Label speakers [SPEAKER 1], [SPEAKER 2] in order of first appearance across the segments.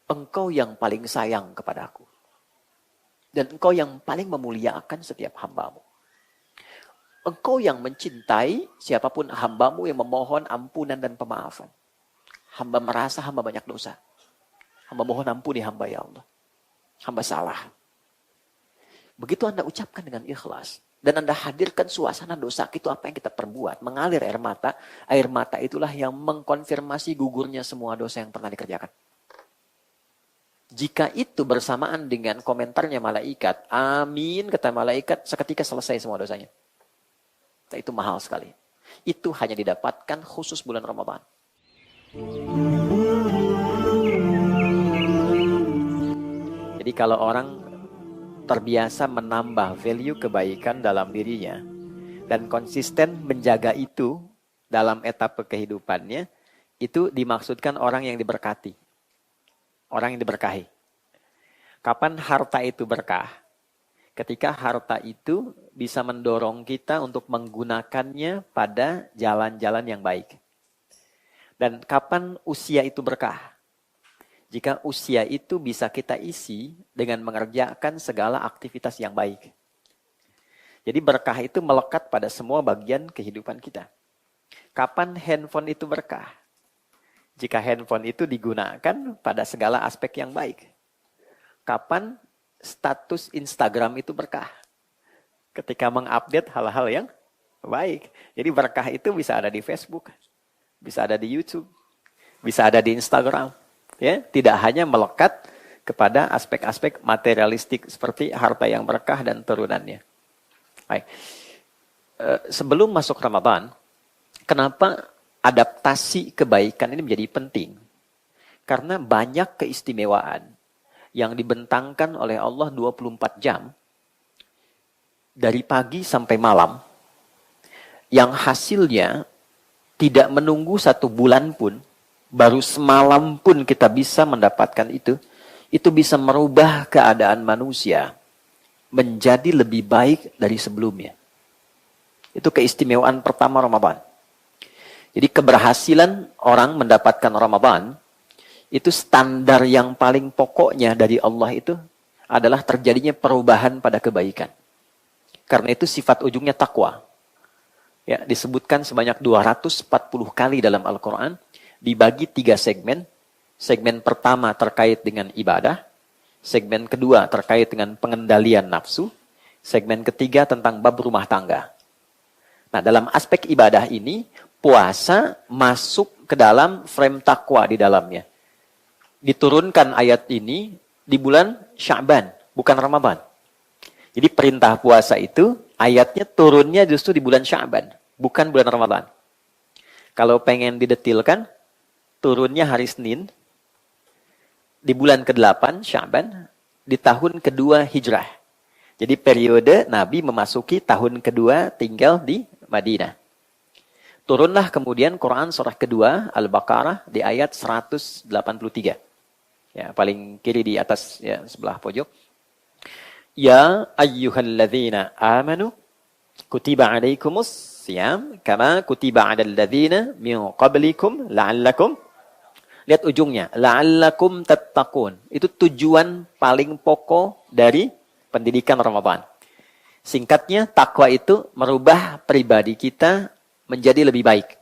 [SPEAKER 1] engkau yang paling sayang kepadaku. Dan engkau yang paling memuliakan setiap hambamu. Engkau yang mencintai siapapun hambamu yang memohon ampunan dan pemaafan. Hamba merasa hamba banyak dosa. Hamba mohon ampuni hamba ya Allah. Hamba salah. Begitu Anda ucapkan dengan ikhlas. Dan Anda hadirkan suasana dosa itu apa yang kita perbuat. Mengalir air mata. Air mata itulah yang mengkonfirmasi gugurnya semua dosa yang pernah dikerjakan. Jika itu bersamaan dengan komentarnya malaikat, amin kata malaikat, seketika selesai semua dosanya. Itu mahal sekali. Itu hanya didapatkan khusus bulan Ramadan. Jadi kalau orang terbiasa menambah value kebaikan dalam dirinya dan konsisten menjaga itu dalam etapa kehidupannya, itu dimaksudkan orang yang diberkati. Orang yang diberkahi. Kapan harta itu berkah? Ketika harta itu bisa mendorong kita untuk menggunakannya pada jalan-jalan yang baik. Dan kapan usia itu berkah? Jika usia itu bisa kita isi dengan mengerjakan segala aktivitas yang baik. Jadi berkah itu melekat pada semua bagian kehidupan kita. Kapan handphone itu berkah? Jika handphone itu digunakan pada segala aspek yang baik. Kapan status Instagram itu berkah? Ketika mengupdate hal-hal yang baik. Jadi berkah itu bisa ada di Facebook, bisa ada di YouTube, bisa ada di Instagram. Ya, tidak hanya melekat kepada aspek-aspek materialistik seperti harta yang berkah dan turunannya. Baik. Sebelum masuk Ramadan, kenapa adaptasi kebaikan ini menjadi penting? Karena banyak keistimewaan yang dibentangkan oleh Allah 24 jam dari pagi sampai malam yang hasilnya tidak menunggu 1 bulan pun, baru semalam pun kita bisa mendapatkan itu bisa merubah keadaan manusia menjadi lebih baik dari sebelumnya. Itu keistimewaan pertama Ramadan. Jadi keberhasilan orang mendapatkan Ramadan, itu standar yang paling pokoknya dari Allah itu adalah terjadinya perubahan pada kebaikan. Karena itu sifat ujungnya takwa. Ya, disebutkan sebanyak 240 kali dalam Al-Quran, dibagi 3 segmen. Segmen pertama terkait dengan ibadah, segmen kedua terkait dengan pengendalian nafsu, segmen ketiga tentang bab rumah tangga. Nah, dalam aspek ibadah ini, puasa masuk ke dalam frame takwa di dalamnya. Diturunkan ayat ini di bulan Sya'ban, bukan Ramadan. Jadi perintah puasa itu, ayatnya turunnya justru di bulan Sya'ban, bukan bulan Ramadan. Kalau pengen didetilkan, turunnya hari Senin, di bulan ke-8 Sya'ban, di tahun kedua Hijrah. Jadi periode Nabi memasuki tahun kedua tinggal di Madinah. Turunlah kemudian Quran surah kedua Al-Baqarah di ayat 183. Ya, paling kiri di atas ya, sebelah pojok. Ya ayyuhalladzina amanu kutiba alaikumus siyam kama kutiba 'alal ladzina min qablikum la'allakum. Lihat ujungnya, la'allakum tattaqun. Itu tujuan paling pokok dari pendidikan Ramadan. Singkatnya, takwa itu merubah pribadi kita menjadi lebih baik.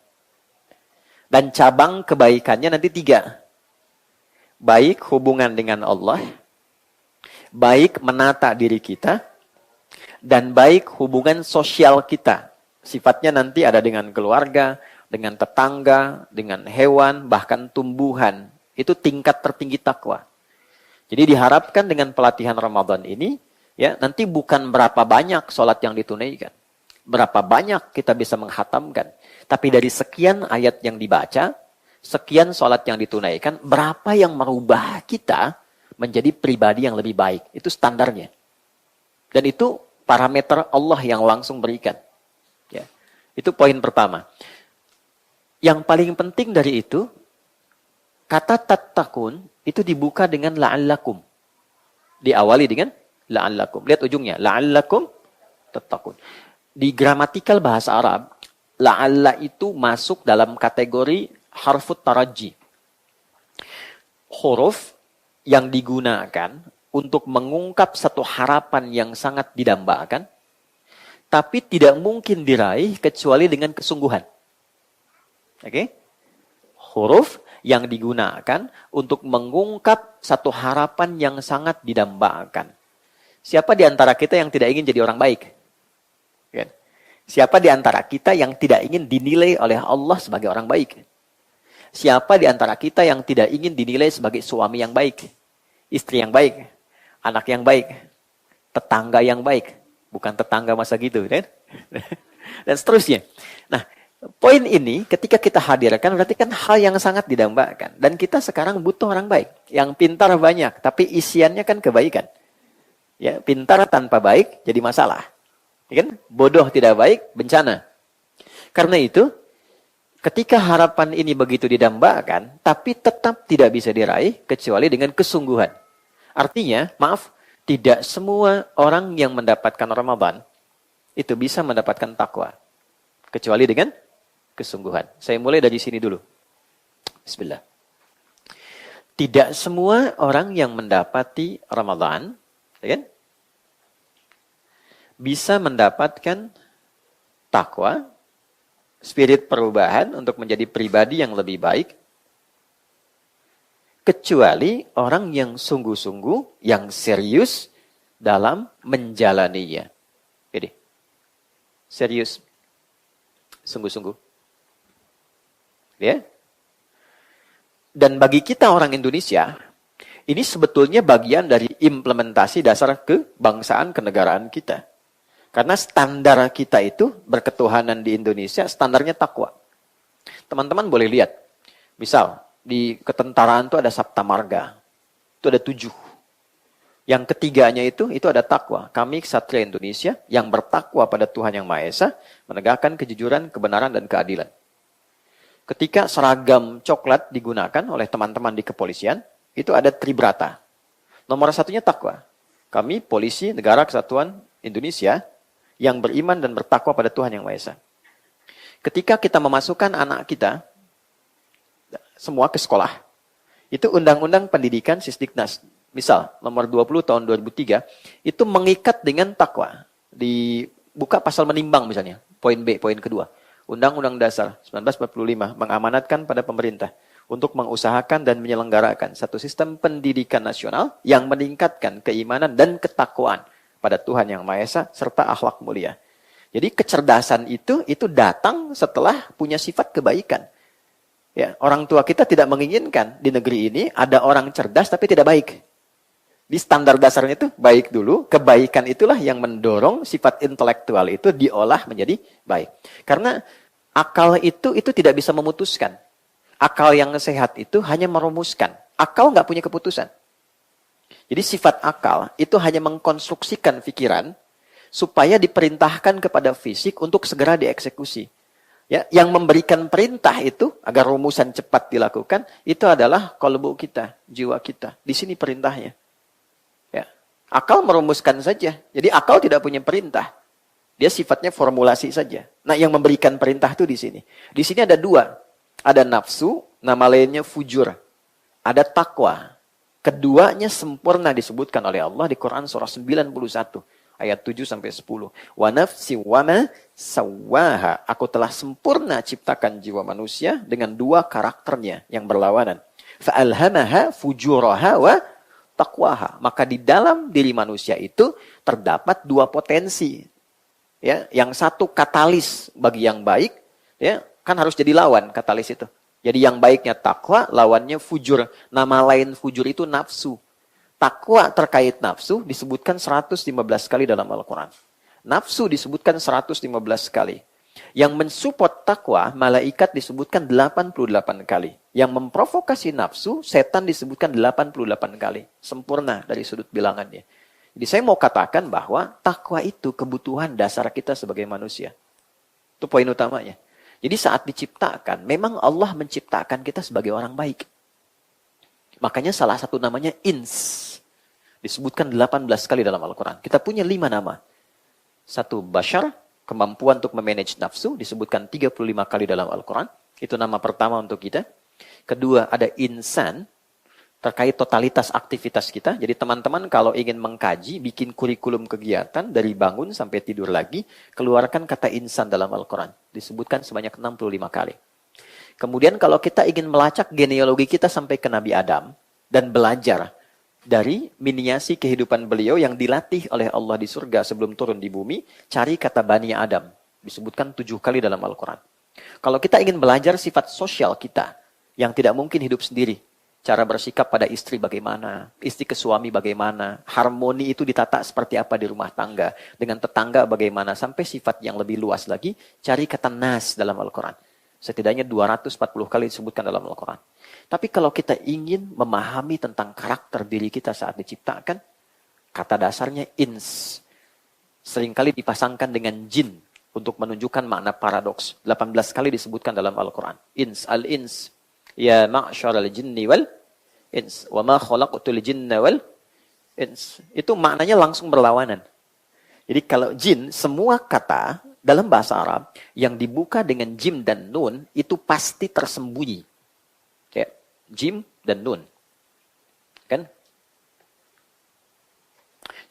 [SPEAKER 1] Dan cabang kebaikannya nanti 3. Baik hubungan dengan Allah, baik menata diri kita, dan baik hubungan sosial kita. Sifatnya nanti ada dengan keluarga, dengan tetangga, dengan hewan, bahkan tumbuhan. Itu tingkat tertinggi takwa. Jadi diharapkan dengan pelatihan Ramadan ini, ya nanti bukan berapa banyak sholat yang ditunaikan. Berapa banyak kita bisa menghatamkan. Tapi dari sekian ayat yang dibaca, sekian sholat yang ditunaikan, berapa yang merubah kita menjadi pribadi yang lebih baik. Itu standarnya. Dan itu parameter Allah yang langsung berikan. Ya. Itu poin pertama. Yang paling penting dari itu, kata tattaqun itu dibuka dengan la'allakum. Diawali dengan la'allakum. Lihat ujungnya, la'allakum tattaqun. Di gramatikal bahasa Arab, la'alla itu masuk dalam kategori harfut taraji. Huruf yang digunakan untuk mengungkap satu harapan yang sangat didambakan, tapi tidak mungkin diraih kecuali dengan kesungguhan. Oke? Huruf yang digunakan untuk mengungkap satu harapan yang sangat didambakan. Siapa di antara kita yang tidak ingin jadi orang baik? Kan? Siapa di antara kita yang tidak ingin dinilai oleh Allah sebagai orang baik? Siapa di antara kita yang tidak ingin dinilai sebagai suami yang baik? Istri yang baik? Anak yang baik? Tetangga yang baik? Bukan tetangga masa gitu, kan? Dan seterusnya. Nah, poin ini ketika kita hadirkan berarti kan hal yang sangat didambakan. Dan kita sekarang butuh orang baik. Yang pintar banyak, tapi isiannya kan kebaikan. Ya, pintar tanpa baik jadi masalah. Ya kan? Bodoh tidak baik, bencana. Karena itu, ketika harapan ini begitu didambakan, tapi tetap tidak bisa diraih kecuali dengan kesungguhan. Artinya, maaf, tidak semua orang yang mendapatkan Ramadan itu bisa mendapatkan takwa. Kecuali dengan kesungguhan. Saya mulai dari sini dulu. Bismillah. Tidak semua orang yang mendapati Ramadan, ya kan? Bisa mendapatkan takwa, spirit perubahan untuk menjadi pribadi yang lebih baik, kecuali orang yang sungguh-sungguh, yang serius dalam menjalaninya. Jadi, serius, sungguh-sungguh. Ya. Dan bagi kita orang Indonesia, ini sebetulnya bagian dari implementasi dasar kebangsaan kenegaraan kita. Karena standar kita itu berketuhanan di Indonesia, standarnya takwa. Teman-teman boleh lihat. Misal, di ketentaraan itu ada Sabta Marga. Itu ada 7. Yang ketiganya itu ada takwa. Kami Ksatria Indonesia yang bertakwa pada Tuhan Yang Maha Esa, menegakkan kejujuran, kebenaran, dan keadilan. Ketika seragam coklat digunakan oleh teman-teman di kepolisian, itu ada Tribrata. Nomor 1-nya takwa. Kami polisi negara kesatuan Indonesia yang beriman dan bertakwa pada Tuhan Yang Maha Esa. Ketika kita memasukkan anak kita semua ke sekolah, itu Undang-Undang Pendidikan Sisdiknas, misal nomor 20 tahun 2003, itu mengikat dengan takwa. Dibuka pasal menimbang misalnya, poin B, poin kedua. Undang-Undang Dasar 1945 mengamanatkan pada pemerintah untuk mengusahakan dan menyelenggarakan satu sistem pendidikan nasional yang meningkatkan keimanan dan ketakwaan pada Tuhan Yang Maha Esa serta akhlak mulia. Jadi kecerdasan itu datang setelah punya sifat kebaikan. Ya, orang tua kita tidak menginginkan di negeri ini ada orang cerdas tapi tidak baik. Di standar dasarnya itu baik dulu, kebaikan itulah yang mendorong sifat intelektual itu diolah menjadi baik. Karena akal itu tidak bisa memutuskan. Akal yang sehat itu hanya merumuskan. Akal nggak punya keputusan. Jadi sifat akal itu hanya mengkonstruksikan pikiran supaya diperintahkan kepada fisik untuk segera dieksekusi. Ya, yang memberikan perintah itu agar rumusan cepat dilakukan itu adalah qalbu kita, jiwa kita. Di sini perintahnya. Ya. Akal merumuskan saja. Jadi akal tidak punya perintah. Dia sifatnya formulasi saja. Nah, yang memberikan perintah itu di sini. Di sini ada 2. Ada nafsu, nama lainnya fujur. Ada takwa. Keduanya sempurna disebutkan oleh Allah di Quran surah 91 ayat 7 sampai 10. Wa nafsi wa ma sawwaha. Aku telah sempurna ciptakan jiwa manusia dengan 2 karakternya yang berlawanan. Fa alhamaha fujuraha wa taqwaha. Maka di dalam diri manusia itu terdapat 2 potensi. Ya, yang satu katalis bagi yang baik, ya, kan harus jadi lawan katalis itu. Jadi yang baiknya takwa, lawannya fujur. Nama lain fujur itu nafsu. Takwa terkait nafsu disebutkan 115 kali dalam Al-Quran. Nafsu disebutkan 115 kali. Yang mensupport takwa, malaikat disebutkan 88 kali. Yang memprovokasi nafsu, setan disebutkan 88 kali. Sempurna dari sudut bilangannya. Jadi saya mau katakan bahwa takwa itu kebutuhan dasar kita sebagai manusia. Itu poin utamanya. Jadi saat diciptakan, memang Allah menciptakan kita sebagai orang baik. Makanya salah satu namanya ins. Disebutkan 18 kali dalam Al-Quran. Kita punya 5 nama. 1 bashar, kemampuan untuk memanage nafsu, disebutkan 35 kali dalam Al-Quran. Itu nama pertama untuk kita. Kedua ada insan, terkait totalitas aktivitas kita. Jadi teman-teman kalau ingin mengkaji, bikin kurikulum kegiatan dari bangun sampai tidur lagi, keluarkan kata insan dalam Al-Quran. Disebutkan sebanyak 65 kali. Kemudian kalau kita ingin melacak genealogi kita sampai ke Nabi Adam, dan belajar dari miniasi kehidupan beliau yang dilatih oleh Allah di surga sebelum turun di bumi, cari kata Bani Adam. Disebutkan 7 kali dalam Al-Quran. Kalau kita ingin belajar sifat sosial kita, yang tidak mungkin hidup sendiri, cara bersikap pada istri bagaimana, istri ke suami bagaimana, harmoni itu ditata seperti apa di rumah tangga, dengan tetangga bagaimana, sampai sifat yang lebih luas lagi, cari kata nas dalam Al-Quran. Setidaknya 240 kali disebutkan dalam Al-Quran. Tapi kalau kita ingin memahami tentang karakter diri kita saat diciptakan, kata dasarnya ins. Seringkali dipasangkan dengan jin untuk menunjukkan makna paradoks. 18 kali disebutkan dalam Al-Quran. Ins, al-ins. Ya ma'syaral jinni wal ins. Wa ma khalaqtul jinna wal ins. Itu maknanya langsung berlawanan. Jadi kalau jin, semua kata dalam bahasa Arab yang dibuka dengan jim dan nun, itu pasti tersembunyi. Ya, jim dan nun. Kan?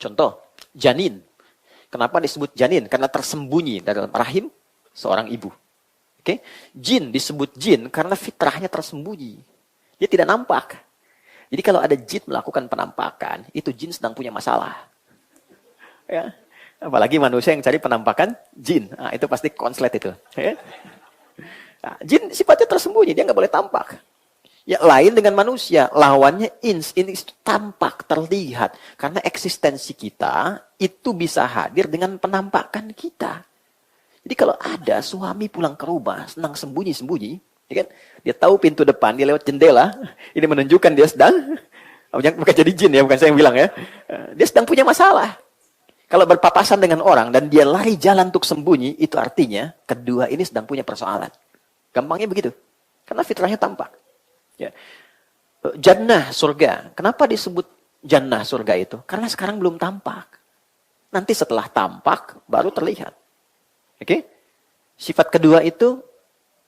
[SPEAKER 1] Contoh, janin. Kenapa disebut janin? Karena tersembunyi dalam rahim seorang ibu. Oke? Jin disebut jin karena fitrahnya tersembunyi. Dia tidak nampak. Jadi kalau ada jin melakukan penampakan, itu jin sedang punya masalah. Ya. Apalagi manusia yang cari penampakan jin. Nah, itu pasti konslet itu. Ya. Nah, jin sifatnya tersembunyi, dia nggak boleh tampak. Ya, lain dengan manusia, lawannya ins. Ins itu tampak, terlihat. Karena eksistensi kita itu bisa hadir dengan penampakan kita. Jadi kalau ada suami pulang ke rumah, senang sembunyi-sembunyi, ya kan? Dia tahu pintu depan, dia lewat jendela, ini menunjukkan dia sedang, bukan jadi jin ya, bukan saya yang bilang ya. Dia sedang punya masalah. Kalau berpapasan dengan orang dan dia lari jalan untuk sembunyi, itu artinya kedua ini sedang punya persoalan. Gampangnya begitu. Karena fitrahnya tampak. Ya. Jannah, surga. Kenapa disebut jannah, surga itu? Karena sekarang belum tampak. Nanti setelah tampak, baru terlihat. Oke? Sifat kedua itu,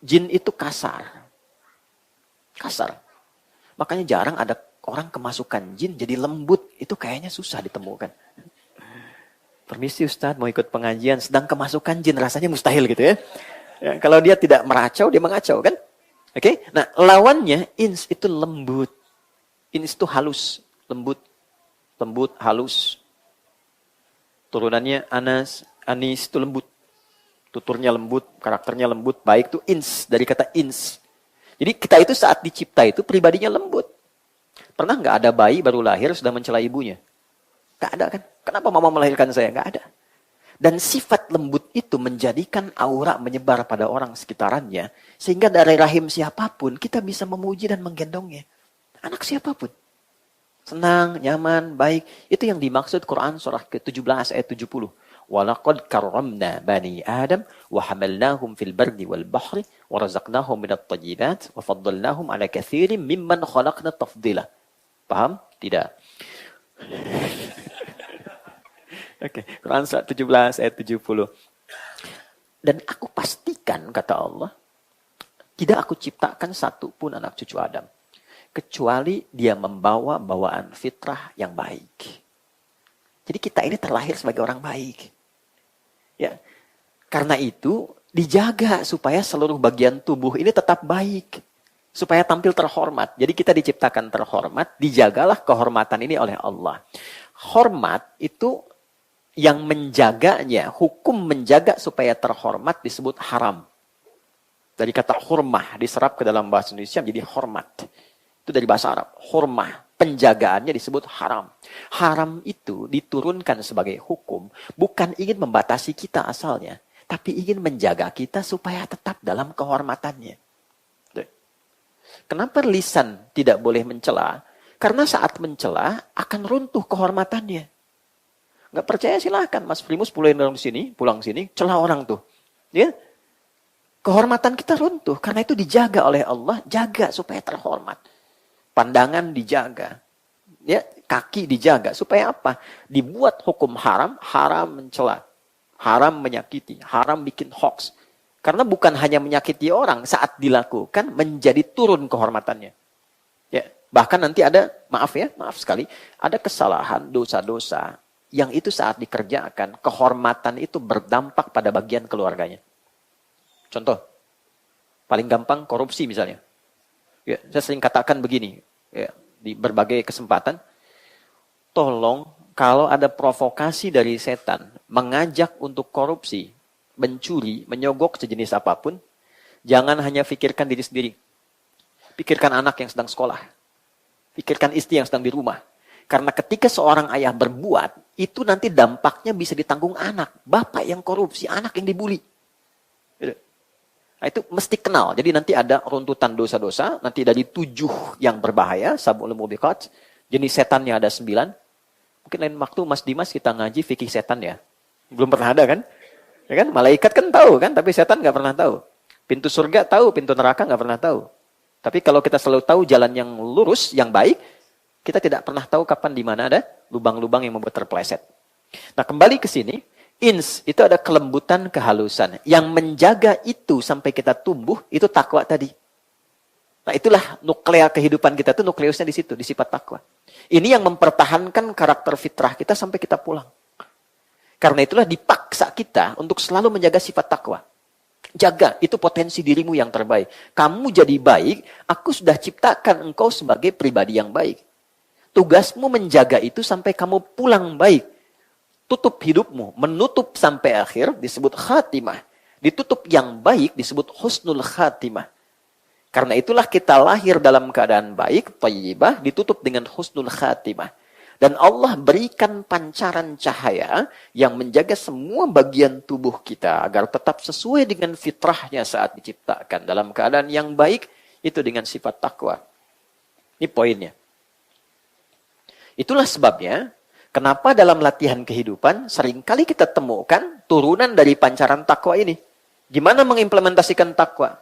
[SPEAKER 1] jin itu kasar. Kasar. Makanya jarang ada orang kemasukan jin jadi lembut. Itu kayaknya susah ditemukan. Permisi Ustadz, mau ikut pengajian, sedang kemasukan jin, rasanya mustahil gitu ya. Ya, kalau dia tidak meracau, dia mengacau kan? Oke, nah lawannya ins itu lembut. Ins itu halus, lembut, lembut, halus. Turunannya Anas, Anis itu lembut. Tuturnya lembut, karakternya lembut, baik itu ins, dari kata ins. Jadi kita itu saat dicipta itu pribadinya lembut. Pernah nggak ada bayi baru lahir sudah mencela ibunya? Nggak ada kan? Kenapa mama melahirkan saya? Nggak ada. Dan sifat lembut itu menjadikan aura menyebar pada orang sekitarannya. Sehingga dari rahim siapapun kita bisa memuji dan menggendongnya. Anak siapapun. Senang, nyaman, baik. Itu yang dimaksud Quran surah ke-17 ayat 70. وَلَقَدْ كَرَّمْنَا بَنِي آدَمَ وَحَمَلْنَاهُمْ فِي الْبَرِّ وَالْبَحْرِ وَرَزَقْنَاهُمْ مِنَ الطَّيِّبَاتِ وَفَضَّلْنَاهُمْ عَلَى كَثِيرٍ مِمَّنْ خَلَقْنَا تَفْضِيلًا. Paham? Tidak. Oke, Quran surat 17 ayat 70. Dan aku pastikan, kata Allah, tidak aku ciptakan satu pun anak cucu Adam. Kecuali dia membawa bawaan fitrah yang baik. Jadi kita ini terlahir sebagai orang baik. Ya, karena itu dijaga supaya seluruh bagian tubuh ini tetap baik. Supaya tampil terhormat. Jadi kita diciptakan terhormat, dijagalah kehormatan ini oleh Allah. Hormat itu yang menjaganya, hukum menjaga supaya terhormat disebut haram. Dari kata hurmah diserap ke dalam bahasa Indonesia menjadi hormat. Itu dari bahasa Arab. Hurmah, penjagaannya disebut haram. Haram itu diturunkan sebagai hukum, bukan ingin membatasi kita asalnya, tapi ingin menjaga kita supaya tetap dalam kehormatannya. Kenapa lisan tidak boleh mencela? Karena saat mencela akan runtuh kehormatannya. Nggak percaya silahkan Mas Primus pulang sini, celah orang tuh. Ya? Kehormatan kita runtuh. Karena itu dijaga oleh Allah, jaga supaya terhormat. Pandangan dijaga. Ya, kaki dijaga. Supaya apa? Dibuat hukum haram, haram mencela. Haram menyakiti, haram bikin hoax. Karena bukan hanya menyakiti orang, saat dilakukan menjadi turun kehormatannya. Ya, Bahkan nanti ada, maaf sekali, ada kesalahan, dosa-dosa, yang itu saat dikerjakan, kehormatan itu berdampak pada bagian keluarganya. Contoh, paling gampang korupsi misalnya. Ya, saya sering katakan begini, ya, di berbagai kesempatan, tolong kalau ada provokasi dari setan, mengajak untuk korupsi, mencuri, menyogok sejenis apapun, jangan hanya pikirkan diri sendiri. Pikirkan anak yang sedang sekolah. Pikirkan istri yang sedang di rumah. Karena ketika seorang ayah berbuat, itu nanti dampaknya bisa ditanggung anak. Bapak yang korupsi, anak yang dibully. Nah, itu mesti kenal. Jadi nanti ada runtutan dosa-dosa. Nanti dari 7 yang berbahaya. Sab'ul mubiqat. Jenis setannya ada 9. Mungkin lain waktu Mas Dimas kita ngaji fikih setan ya. Belum pernah ada kan? Ya kan? Malaikat kan tahu kan? Tapi setan nggak pernah tahu. Pintu surga tahu, pintu neraka nggak pernah tahu. Tapi kalau kita selalu tahu jalan yang lurus, yang baik, kita tidak pernah tahu kapan di mana ada lubang-lubang yang membuat terpeleset. Nah, kembali ke sini, ins itu ada kelembutan, kehalusan. Yang menjaga itu sampai kita tumbuh, itu takwa tadi. Nah, itulah nuklea kehidupan kita itu nukleusnya di situ, di sifat takwa. Ini yang mempertahankan karakter fitrah kita sampai kita pulang. Karena itulah dipaksa kita untuk selalu menjaga sifat takwa. Jaga, itu potensi dirimu yang terbaik. Kamu jadi baik, aku sudah ciptakan engkau sebagai pribadi yang baik. Tugasmu menjaga itu sampai kamu pulang baik. Tutup hidupmu, menutup sampai akhir disebut khatimah. Ditutup yang baik disebut husnul khatimah. Karena itulah kita lahir dalam keadaan baik, thayyibah, ditutup dengan husnul khatimah. Dan Allah berikan pancaran cahaya yang menjaga semua bagian tubuh kita agar tetap sesuai dengan fitrahnya saat diciptakan. Dalam keadaan yang baik, itu dengan sifat takwa. Ini poinnya. Itulah sebabnya, kenapa dalam latihan kehidupan seringkali kita temukan turunan dari pancaran takwa ini. Gimana mengimplementasikan takwa?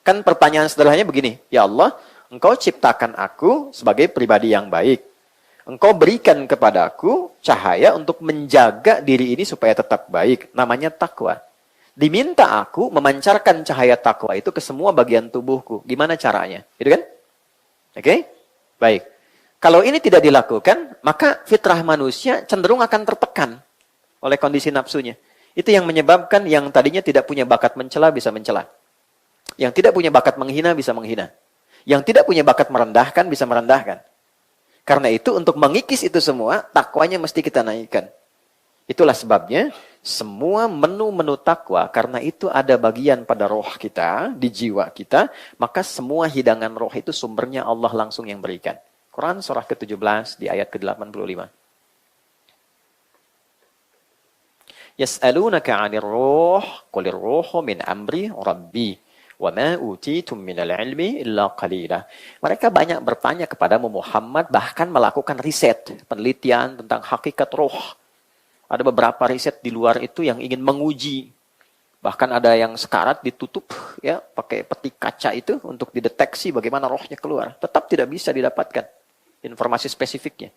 [SPEAKER 1] Kan pertanyaan sederhananya begini, ya Allah, Engkau ciptakan aku sebagai pribadi yang baik. Engkau berikan kepadaku cahaya untuk menjaga diri ini supaya tetap baik. Namanya takwa. Diminta aku memancarkan cahaya takwa itu ke semua bagian tubuhku. Gimana caranya? Gitu kan? Oke? Baik. Kalau ini tidak dilakukan, maka fitrah manusia cenderung akan tertekan oleh kondisi nafsunya. Itu yang menyebabkan yang tadinya tidak punya bakat mencela bisa mencela. Yang tidak punya bakat menghina bisa menghina. Yang tidak punya bakat merendahkan bisa merendahkan. Karena itu untuk mengikis itu semua, takwanya mesti kita naikkan. Itulah sebabnya semua menu-menu takwa, karena itu ada bagian pada roh kita, di jiwa kita, maka semua hidangan roh itu sumbernya Allah langsung yang berikan. Quran surah ke-17 di ayat ke-85. Yas'alunaka 'anir ruh, qulir ruhu min amri rabbi. Wa ma utitum minal ilmi illa qalila. Mereka banyak bertanya kepada Muhammad, bahkan melakukan riset, penelitian tentang hakikat roh. Ada beberapa riset di luar itu yang ingin menguji. Bahkan ada yang sekarat ditutup ya pakai peti kaca itu untuk dideteksi bagaimana rohnya keluar. Tetap tidak bisa didapatkan informasi spesifiknya.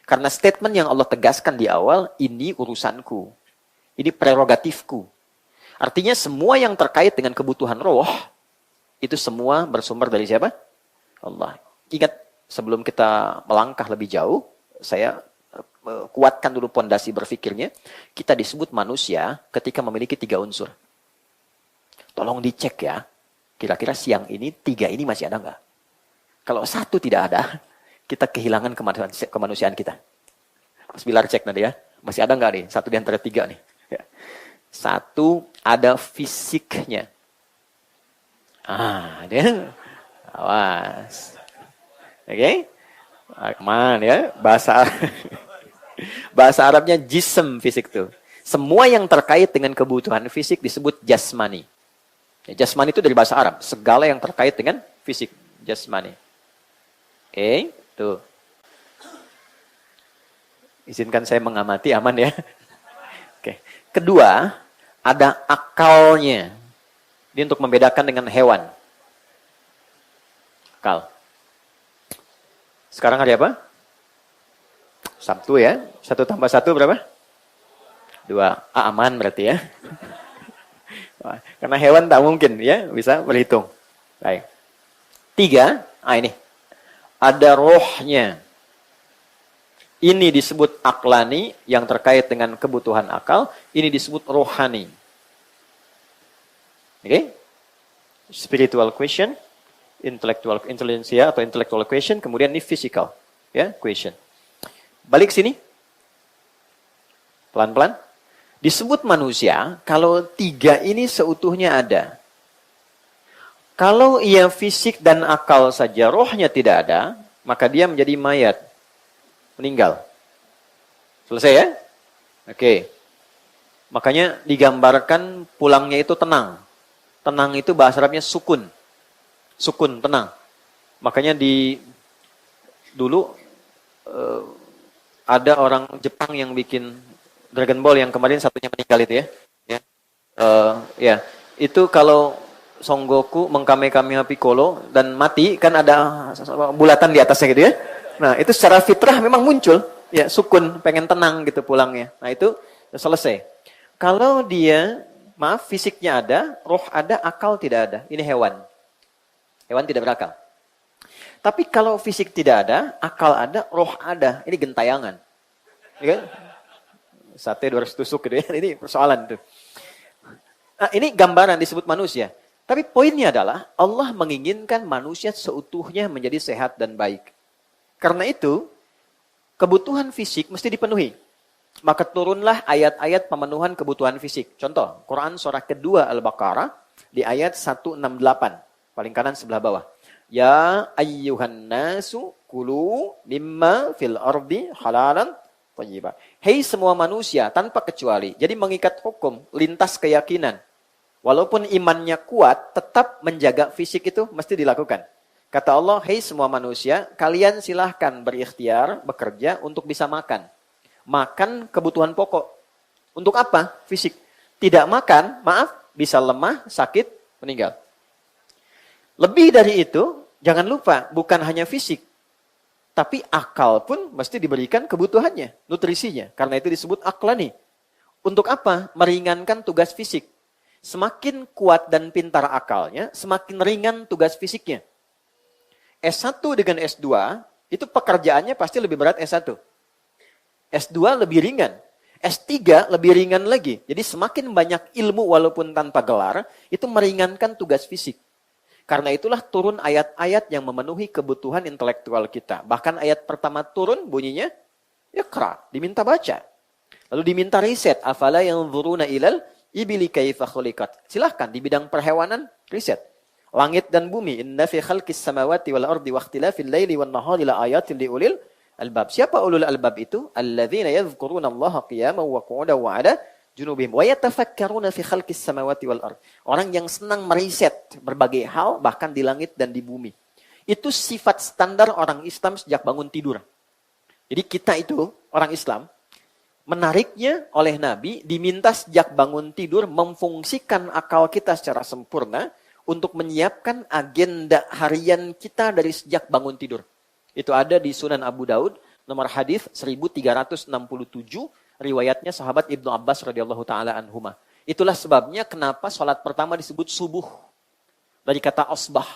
[SPEAKER 1] Karena statement yang Allah tegaskan di awal, ini urusanku. Ini prerogatifku. Artinya semua yang terkait dengan kebutuhan roh, itu semua bersumber dari siapa? Allah. Ingat, sebelum kita melangkah lebih jauh, saya kuatkan dulu pondasi berfikirnya. Kita disebut manusia ketika memiliki 3 unsur. Tolong dicek ya, kira-kira siang ini 3 ini masih ada nggak? Kalau 1 tidak ada, kita kehilangan kemanusiaan kita. Mas Bilar cek nanti ya, masih ada nggak nih? 1 di antara 3 nih. 1, ada fisiknya. Dia awas. Oke? Kemana ya? Bahasa Arabnya jism, fisik tuh. Semua yang terkait dengan kebutuhan fisik disebut jasmani. Ya, jasmani itu dari bahasa Arab. Segala yang terkait dengan fisik. Jasmani. Oke? Tuh. Izinkan saya mengamati, aman ya? Oke. Kedua, ada akalnya. Ini untuk membedakan dengan hewan. Akal. Sekarang hari apa? Sabtu ya. 1 tambah 1 berapa? 2. Aman berarti ya. Karena hewan tak mungkin ya bisa berhitung. Baik. 3. Ini. ada rohnya. Ini disebut aklani yang terkait dengan kebutuhan akal, ini disebut rohani. Oke? Spiritual question, intellectual intelligentsia atau intellectual question, kemudian ini physical, ya, question. Balik sini. Pelan-pelan. Disebut manusia kalau tiga ini seutuhnya ada. Kalau ia fisik dan akal saja, rohnya tidak ada, maka dia menjadi mayat. Meninggal. Selesai ya? Oke. Makanya digambarkan pulangnya itu tenang. Tenang itu bahasa Arabnya sukun. Sukun, tenang. Makanya dulu ada orang Jepang yang bikin Dragon Ball yang kemarin satunya meninggal itu ya. Ya. Itu kalau Son Goku mengkame-kame Piccolo dan mati, kan ada bulatan di atasnya gitu ya. Nah, itu secara fitrah memang muncul. Ya, sukun, pengen tenang gitu pulangnya. Nah, itu selesai. Kalau dia, maaf, fisiknya ada, roh ada, akal tidak ada. Ini hewan. Hewan tidak berakal. Tapi kalau fisik tidak ada, akal ada, roh ada. Ini gentayangan. Ya kan? Sate 200 tusuk gitu ya. Ini persoalan tuh. Nah, ini gambaran disebut manusia. Tapi poinnya adalah Allah menginginkan manusia seutuhnya menjadi sehat dan baik. Karena itu, kebutuhan fisik mesti dipenuhi. Maka turunlah ayat-ayat pemenuhan kebutuhan fisik. Contoh, Quran surah kedua Al-Baqarah di ayat 168. Paling kanan sebelah bawah. Ya ayyuhan nasu kulu mimma fil ardi halalan thayyiba. Hei semua manusia tanpa kecuali. Jadi mengikat hukum, lintas keyakinan. Walaupun imannya kuat, tetap menjaga fisik itu mesti dilakukan. Kata Allah, hei semua manusia, kalian silahkan berikhtiar, bekerja untuk bisa makan. Makan kebutuhan pokok. Untuk apa? Fisik. Tidak makan, maaf, bisa lemah, sakit, meninggal. Lebih dari itu, jangan lupa, bukan hanya fisik. Tapi akal pun mesti diberikan kebutuhannya, nutrisinya. Karena itu disebut aklani. Untuk apa? Meringankan tugas fisik. Semakin kuat dan pintar akalnya, semakin ringan tugas fisiknya. S1 dengan S2, itu pekerjaannya pasti lebih berat S1. S2 lebih ringan. S3 lebih ringan lagi. Jadi semakin banyak ilmu walaupun tanpa gelar, itu meringankan tugas fisik. Karena itulah turun ayat-ayat yang memenuhi kebutuhan intelektual kita. Bahkan ayat pertama turun bunyinya, Iqra, diminta baca. Lalu diminta riset. Afala yanzuruna ilal ibili kaifa khuliqat. Silahkan di bidang perhewanan, riset. Langit dan bumi, inna fi khalqis samawati wal ardi wa ikhtilafil laili wan nahari la ayatin liulil albab. Siapa ulul albab itu? Alladzina yadhkuruna Allaha qiyaman wa qu'udan wa 'ala junubihim wa yatafakkaruna fi khalqis samawati wal ardi. Orang yang senang meriset berbagai hal bahkan di langit dan di bumi. Itu sifat standar orang Islam sejak bangun tidur. Jadi kita itu orang Islam menariknya oleh Nabi diminta sejak bangun tidur memfungsikan akal kita secara sempurna untuk menyiapkan agenda harian kita dari sejak bangun tidur. Itu ada di Sunan Abu Daud, nomor hadis 1367, riwayatnya sahabat Ibnu Abbas radhiyallahu taala anhuma. Itulah sebabnya kenapa salat pertama disebut subuh. Dari kata asbah.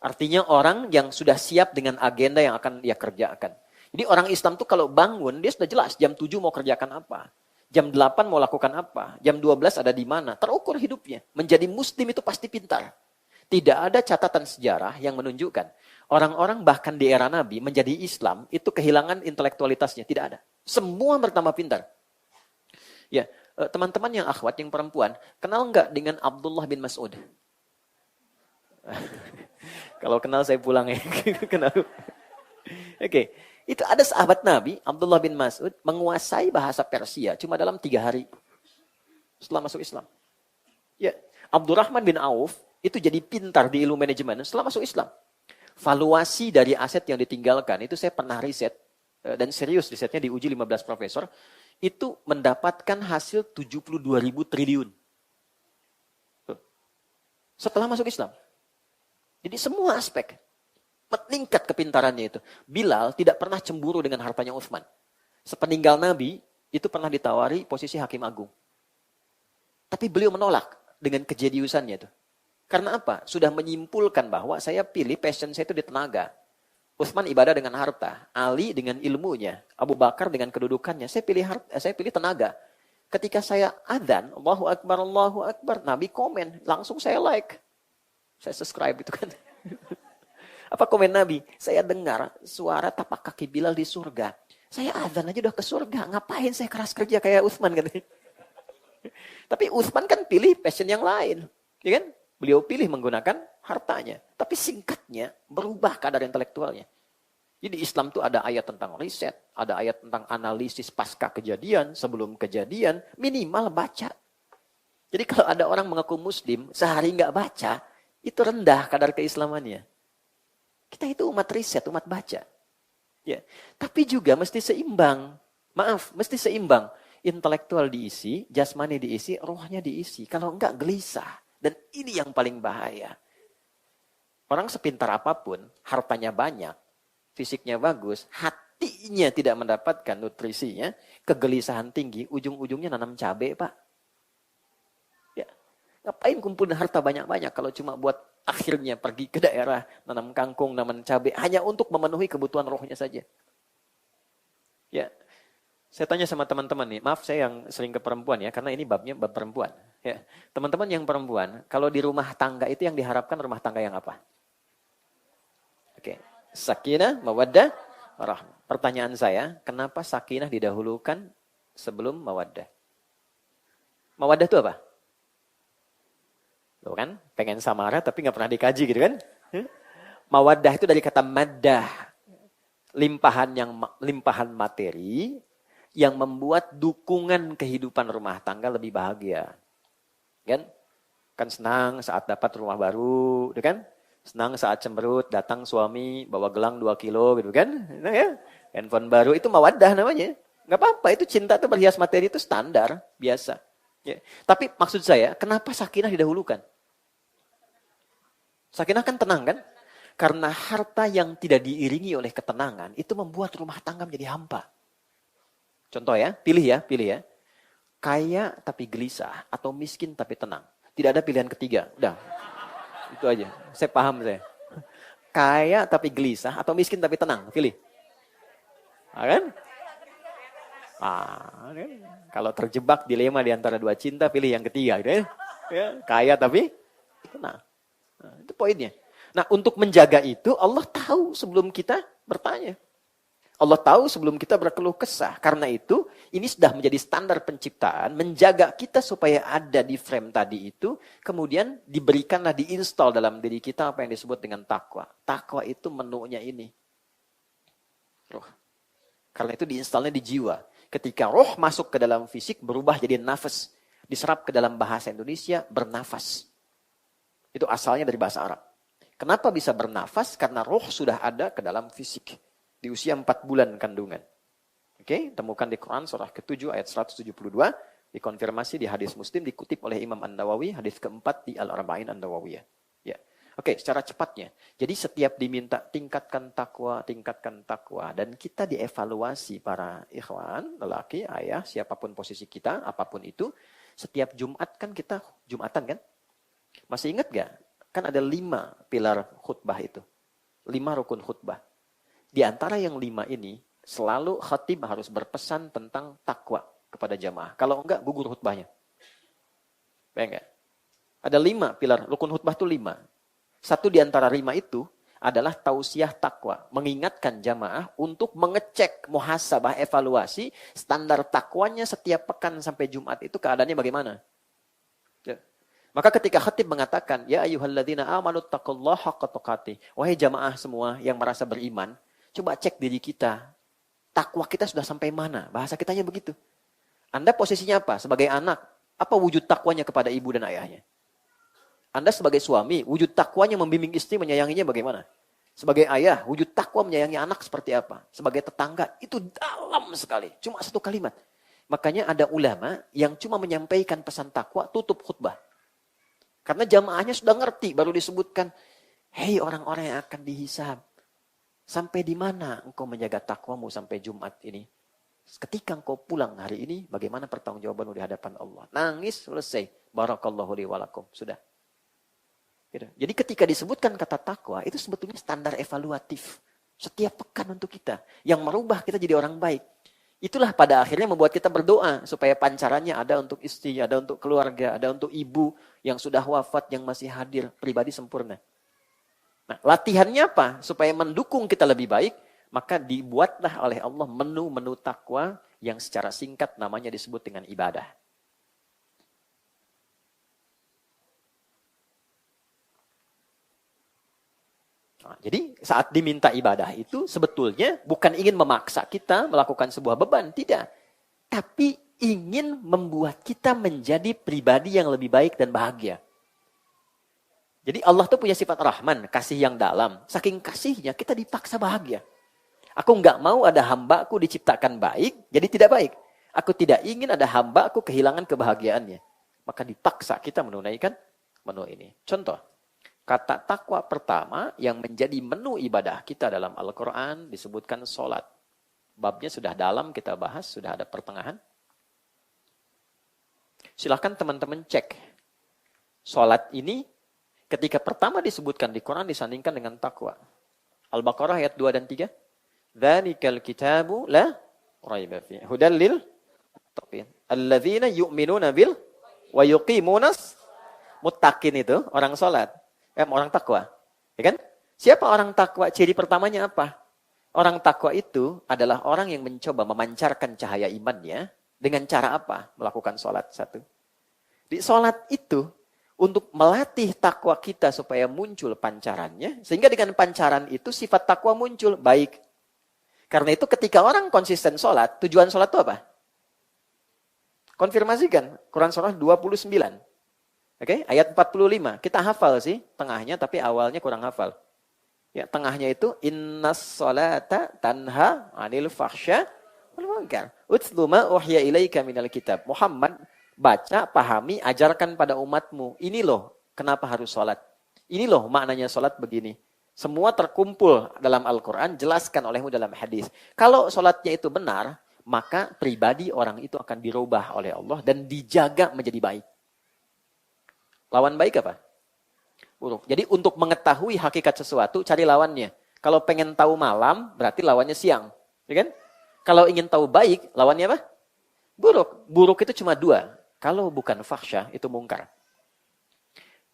[SPEAKER 1] Artinya orang yang sudah siap dengan agenda yang akan dia kerjakan. Jadi orang Islam tuh kalau bangun, dia sudah jelas jam 7 mau kerjakan apa. Jam 8 mau lakukan apa? Jam 12 ada di mana? Terukur hidupnya. Menjadi muslim itu pasti pintar. Tidak ada catatan sejarah yang menunjukkan orang-orang bahkan di era Nabi menjadi Islam itu kehilangan intelektualitasnya. Tidak ada. Semua bertambah pintar. Ya, teman-teman yang akhwat, yang perempuan, kenal nggak dengan Abdullah bin Mas'ud? Kalau kenal saya pulang ya. Kenal. Oke. Itu ada sahabat Nabi, Abdullah bin Mas'ud, menguasai bahasa Persia cuma dalam 3 hari setelah masuk Islam. Ya, Abdurrahman bin Auf itu jadi pintar di ilmu manajemen setelah masuk Islam. Valuasi dari aset yang ditinggalkan, itu saya pernah riset, dan serius risetnya diuji 15 profesor, itu mendapatkan hasil 72.000 triliun. Setelah masuk Islam. Jadi semua aspek. Meningkat kepintarannya itu. Bilal tidak pernah cemburu dengan hartanya Utsman. Sepeninggal Nabi, itu pernah ditawari posisi hakim agung. Tapi beliau menolak dengan kejeniusannya itu. Karena apa? Sudah menyimpulkan bahwa saya pilih passion saya itu di tenaga. Utsman ibadah dengan harta, Ali dengan ilmunya, Abu Bakar dengan kedudukannya. Saya pilih harta, saya pilih tenaga. Ketika saya adzan, Allahu Akbar, Nabi komen, langsung saya like. Saya subscribe itu kan. Apa komen Nabi? Saya dengar suara tapak kaki Bilal di surga. Saya adzan aja udah ke surga. Ngapain saya keras kerja kayak Utsman katanya. Tapi Utsman kan pilih passion yang lain. Ya kan? Beliau pilih menggunakan hartanya. Tapi singkatnya berubah kadar intelektualnya. Jadi Islam itu ada ayat tentang riset. Ada ayat tentang analisis pasca kejadian. Sebelum kejadian. Minimal baca. Jadi kalau ada orang mengaku muslim. Sehari nggak baca. Itu rendah kadar keislamannya. Kita itu umat riset, umat baca. Ya. Tapi juga mesti seimbang. Maaf, mesti seimbang. Intelektual diisi, jasmani diisi, rohnya diisi. Kalau enggak gelisah. Dan ini yang paling bahaya. Orang sepintar apapun, hartanya banyak, fisiknya bagus, hatinya tidak mendapatkan nutrisinya, kegelisahan tinggi, ujung-ujungnya nanam cabai, Pak. Ya. Ngapain kumpulin harta banyak-banyak kalau cuma buat akhirnya pergi ke daerah, nanam kangkung, nanam cabai, hanya untuk memenuhi kebutuhan rohnya saja. Ya, saya tanya sama teman-teman nih, maaf saya yang sering ke perempuan ya, karena ini babnya bab perempuan. Ya, teman-teman yang perempuan, kalau di rumah tangga itu yang diharapkan rumah tangga yang apa? Oke, sakinah, mawaddah, warahmah. Pertanyaan saya, kenapa sakinah didahulukan sebelum mawaddah? Mawaddah itu apa? Tuh kan, pengen samara tapi nggak pernah dikaji gitu kan? Mawaddah itu dari kata maddah, limpahan materi yang membuat dukungan kehidupan rumah tangga lebih bahagia. Kan? Kan senang saat dapat rumah baru, gitu kan? Senang saat cemberut datang suami bawa gelang 2 kilo gitu kan? Nah, ya. Handphone baru itu mawaddah namanya. Nggak apa-apa, itu cinta itu berhias materi itu standar, biasa. Ya. Tapi maksud saya, kenapa sakinah didahulukan? Sakinah kan tenang kan? Karena harta yang tidak diiringi oleh ketenangan itu membuat rumah tangga menjadi hampa. Contoh ya, pilih ya. Kaya tapi gelisah atau miskin tapi tenang. Tidak ada pilihan ketiga. Udah. Itu aja. Saya paham saya. Kaya tapi gelisah atau miskin tapi tenang. Pilih. Kan? Kan? Kalau terjebak dilema di antara dua cinta, pilih yang ketiga. Gitu ya. Kaya tapi tenang. Nah, itu poinnya. Nah, untuk menjaga itu Allah tahu sebelum kita bertanya. Allah tahu sebelum kita berkeluh kesah. Karena itu, ini sudah menjadi standar penciptaan, menjaga kita supaya ada di frame tadi itu, kemudian diberikanlah, diinstal dalam diri kita apa yang disebut dengan takwa. Takwa itu menunya ini. Roh. Karena itu diinstalnya di jiwa. Ketika roh masuk ke dalam fisik, berubah jadi nafas. Diserap ke dalam bahasa Indonesia, bernafas. Itu asalnya dari bahasa Arab. Kenapa bisa bernafas? Karena roh sudah ada ke dalam fisik. Di usia 4 bulan kandungan. Oke, temukan di Quran surah ke-7 ayat 172. Dikonfirmasi di hadis Muslim, dikutip oleh Imam An-Nawawi, hadis keempat di Al-Arba'in An-Nawawiyah. Ya. Oke, secara cepatnya. Jadi setiap diminta tingkatkan takwa. Dan kita dievaluasi para ikhwan, lelaki, ayah, siapapun posisi kita, apapun itu. Setiap Jumat kan kita Jumatan kan? Masih ingat gak? Kan ada 5 pilar khutbah itu. 5 rukun khutbah. Di antara yang 5 ini, selalu khatib harus berpesan tentang takwa kepada jamaah. Kalau enggak, gugur khutbahnya. Bayang gak? Ada 5 pilar, rukun khutbah itu 5. Satu di antara 5 itu adalah tausiah takwa. Mengingatkan jamaah untuk mengecek, muhasabah, evaluasi, standar takwanya setiap pekan sampai Jumat itu keadaannya bagaimana. Ya. Maka ketika khatib mengatakan, ya ayyuhalladzina amanu taqullaha haqqa tuqatih. Wahai jamaah semua yang merasa beriman, coba cek diri kita. Takwa kita sudah sampai mana? Bahasa kitanya begitu. Anda posisinya apa? Sebagai anak, apa wujud takwanya kepada ibu dan ayahnya? Anda sebagai suami, wujud takwanya membimbing istri, menyayanginya bagaimana? Sebagai ayah, wujud takwa menyayangi anak seperti apa? Sebagai tetangga, itu dalam sekali. Cuma 1 kalimat. Makanya ada ulama yang cuma menyampaikan pesan takwa, tutup khutbah. Karena jamaahnya sudah ngerti, baru disebutkan, hei orang-orang yang akan dihisab. Sampai di mana engkau menjaga takwamu sampai Jumat ini? Ketika engkau pulang hari ini, bagaimana pertanggungjawabanmu di hadapan Allah? Nangis, selesai. Barakallahu li walakum. Sudah. Gitu. Jadi ketika disebutkan kata takwa, itu sebetulnya standar evaluatif. Setiap pekan untuk kita. Yang merubah kita jadi orang baik. Itulah pada akhirnya membuat kita berdoa supaya pancarannya ada untuk istri, ada untuk keluarga, ada untuk ibu yang sudah wafat, yang masih hadir, pribadi sempurna. Nah, latihannya apa? Supaya mendukung kita lebih baik, maka dibuatlah oleh Allah menu-menu takwa yang secara singkat namanya disebut dengan ibadah. Nah, jadi saat diminta ibadah itu sebetulnya bukan ingin memaksa kita melakukan sebuah beban, tidak. Tapi ingin membuat kita menjadi pribadi yang lebih baik dan bahagia. Jadi Allah tuh punya sifat Rahman, kasih yang dalam. Saking kasihnya kita dipaksa bahagia. Aku nggak mau ada hambaku diciptakan baik, jadi tidak baik. Aku tidak ingin ada hambaku kehilangan kebahagiaannya. Maka dipaksa kita menunaikan menu ini. Contoh. Kata takwa pertama yang menjadi menu ibadah kita dalam Al-Quran disebutkan sholat. Babnya sudah dalam kita bahas, sudah ada pertengahan. Silahkan teman-teman cek. Sholat ini ketika pertama disebutkan di Quran disandingkan dengan takwa. Al-Baqarah ayat 2 dan 3. Dzalikal kitabu la raiba fihi hudal lil muttaqin. Alladzina yu'minuna bil wa yuqimunas muttaqin itu orang sholat. Orang takwa, ya kan? Siapa orang takwa? Ciri pertamanya apa? Orang takwa itu adalah orang yang mencoba memancarkan cahaya imannya dengan cara apa? Melakukan sholat satu. Di sholat itu untuk melatih takwa kita supaya muncul pancarannya, sehingga dengan pancaran itu sifat takwa muncul baik. Karena itu ketika orang konsisten sholat, tujuan sholat itu apa? Konfirmasikan Quran surah 29. Oke, ayat 45. Kita hafal sih tengahnya, tapi awalnya kurang hafal. Ya, tengahnya itu innas sholata tanha 'anil fahsya wal munkar. Utlu ma uhya ilaika minal kitab. Muhammad, baca, pahami, ajarkan pada umatmu. Ini loh kenapa harus sholat. Ini loh maknanya sholat begini. Semua terkumpul dalam Al-Quran, jelaskan olehmu dalam hadis. Kalau sholatnya itu benar, maka pribadi orang itu akan dirubah oleh Allah dan dijaga menjadi baik. Lawan baik apa? Buruk. Jadi untuk mengetahui hakikat sesuatu, cari lawannya. Kalau pengen tahu malam, berarti lawannya siang. Ya kan? Kalau ingin tahu baik, lawannya apa? Buruk. Buruk itu cuma dua. Kalau bukan fahsyah, itu mungkar.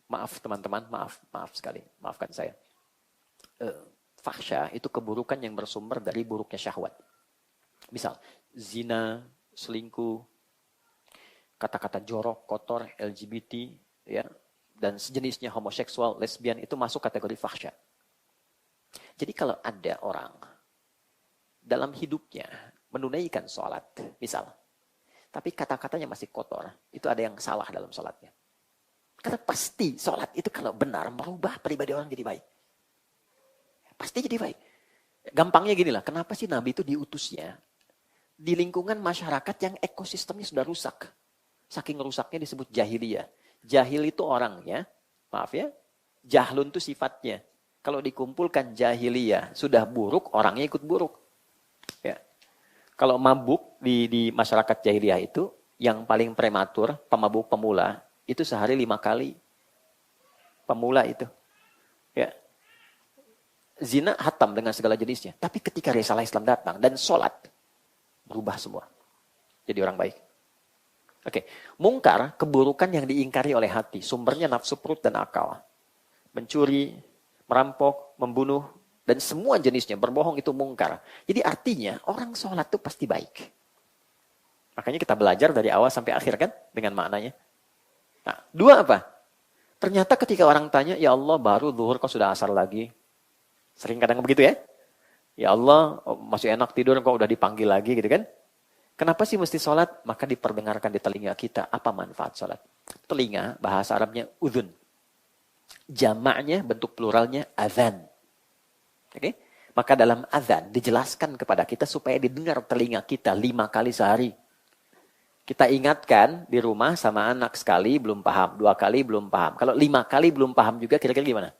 [SPEAKER 1] Maaf teman-teman, maaf sekali. Maafkan saya. Fahsyah itu keburukan yang bersumber dari buruknya syahwat. Misal, zina, selingkuh, kata-kata jorok, kotor, LGBT, ya, dan sejenisnya homoseksual, lesbian itu masuk kategori fahsyah. Jadi kalau ada orang dalam hidupnya menunaikan sholat, misal, tapi kata-katanya masih kotor, itu ada yang salah dalam sholatnya. Karena pasti sholat itu kalau benar merubah pribadi orang jadi baik. Pasti jadi baik. Gampangnya gini lah, kenapa sih Nabi itu diutusnya di lingkungan masyarakat yang ekosistemnya sudah rusak. Saking rusaknya disebut jahiliyah. Jahil itu orangnya, maaf ya, jahlun itu sifatnya. Kalau dikumpulkan jahiliyah sudah buruk, orangnya ikut buruk. Ya. Kalau mabuk di masyarakat jahiliyah itu, yang paling prematur, pemabuk pemula, itu sehari 5 kali. Pemula itu. Ya. Zina hatam dengan segala jenisnya. Tapi ketika risalah Islam datang dan sholat, berubah semua. Jadi orang baik. Oke, mungkar, keburukan yang diingkari oleh hati. Sumbernya nafsu perut dan akal. Mencuri, merampok, membunuh, dan semua jenisnya. Berbohong itu mungkar. Jadi artinya, orang sholat itu pasti baik. Makanya kita belajar dari awal sampai akhir kan, dengan maknanya. Nah, dua apa? Ternyata ketika orang tanya, ya Allah baru zuhur kok sudah asar lagi. Sering kadang begitu ya. Ya Allah, masih enak tidur kok udah dipanggil lagi gitu kan. Kenapa sih mesti sholat? Maka diperdengarkan di telinga kita. Apa manfaat sholat? Telinga, bahasa Arabnya udhun. Jamaknya, bentuk pluralnya, azan. Oke? Maka dalam azan dijelaskan kepada kita supaya didengar telinga kita 5 kali sehari. Kita ingatkan di rumah sama anak sekali belum paham, 2 kali belum paham. Kalau 5 kali belum paham juga kira-kira gimana?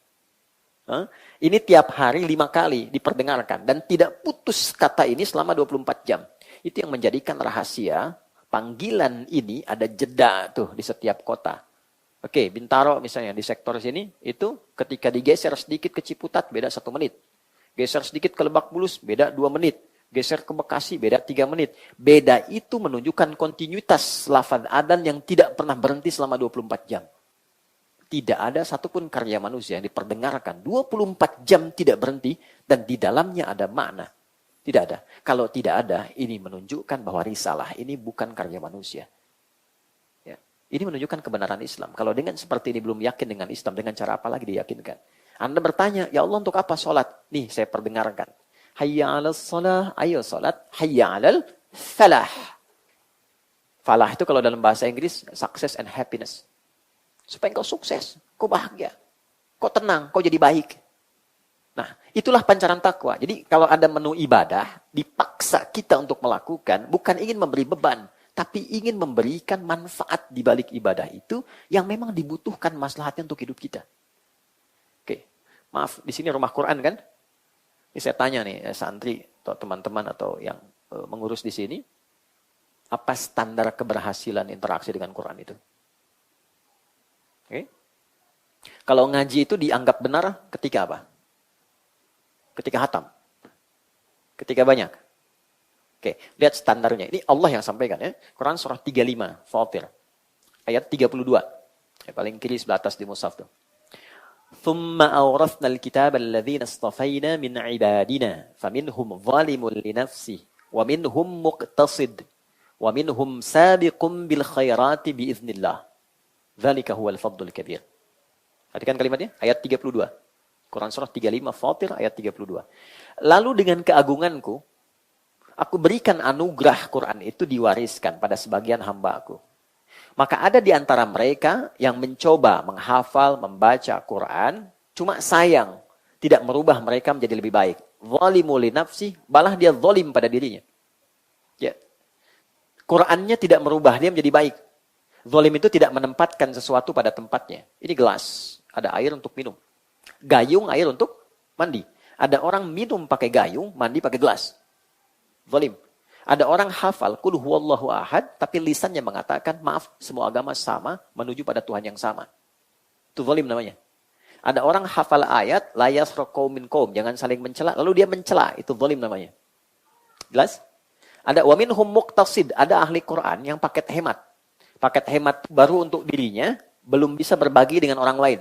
[SPEAKER 1] Ini tiap hari 5 kali diperdengarkan. Dan tidak putus kata ini selama 24 jam. Itu yang menjadikan rahasia panggilan ini ada jeda tuh di setiap kota. Oke, Bintaro misalnya di sektor sini itu ketika digeser sedikit ke Ciputat beda 1 menit. Geser sedikit ke Lebak Bulus, beda 2 menit. Geser ke Bekasi, beda 3 menit. Beda itu menunjukkan kontinuitas lafaz adzan yang tidak pernah berhenti selama 24 jam. Tidak ada satupun karya manusia yang diperdengarkan 24 jam tidak berhenti dan di dalamnya ada makna. Tidak ada. Kalau tidak ada, ini menunjukkan bahwa risalah ini bukan karya manusia. Ya. Ini menunjukkan kebenaran Islam. Kalau dengan seperti ini belum yakin dengan Islam, dengan cara apa lagi diyakinkan? Anda bertanya, ya Allah untuk apa sholat? Nih saya perdengarkan. Hayya 'alal shalah, ayo sholat. Hayya 'alal falah. Falah itu kalau dalam bahasa Inggris, success and happiness. Supaya engkau sukses, kau bahagia, kau tenang, kau jadi baik. Nah, itulah pancaran takwa. Jadi kalau ada menu ibadah, dipaksa kita untuk melakukan, bukan ingin memberi beban, tapi ingin memberikan manfaat di balik ibadah itu yang memang dibutuhkan maslahatnya untuk hidup kita. Oke, maaf, di sini rumah Quran kan? Ini saya tanya nih, santri atau teman-teman atau yang mengurus di sini, apa standar keberhasilan interaksi dengan Quran itu? Oke. Kalau ngaji itu dianggap benar ketika apa? Ketika hatam. Ketika banyak. Oke, lihat standarnya. Ini Allah yang sampaikan ya. Quran surah 35, Fatir. Ayat 32. Paling kiri sebelah atas di mushaf tuh. ثُمَّ أَوْرَثْنَا الْكِتَابَ الَّذِينَ اصْطَفَيْنَا مِنْ عِبَادِنَا فَمِنْهُمْ ظَالِمٌ لِنَفْسِهِ وَمِنْهُمْ مُقْتَصِدٌ وَمِنْهُمْ سَابِقٌ بِالْخَيْرَاتِ بِإِذْنِ اللَّهِ Dzalika huwal fadlul kabir. Perhatikan kalimatnya, ayat 32. Quran surah 35 Fatir ayat 32. Lalu dengan keagunganku, aku berikan anugerah Quran itu diwariskan pada sebagian hamba-Ku. Maka ada di antara mereka yang mencoba menghafal, membaca Quran, cuma sayang tidak merubah mereka menjadi lebih baik. Zalimu li nafsi, malah dia zalim pada dirinya. Ya. Qurannya tidak merubah dia menjadi baik. Zalim itu tidak menempatkan sesuatu pada tempatnya. Ini gelas, ada air untuk minum. Gayung, air untuk mandi. Ada orang minum pakai gayung, mandi pakai gelas. Zalim. Ada orang hafal, Qul huwallahu ahad, tapi lisannya mengatakan, maaf, semua agama sama, menuju pada Tuhan yang sama. Itu zalim namanya. Ada orang hafal ayat, la yasraq qaumin qaum, jangan saling mencela, lalu dia mencela, itu zalim namanya. Jelas? Ada wa minhum muqtasid, ada ahli Quran yang paket hemat. Paket hemat baru untuk dirinya, belum bisa berbagi dengan orang lain.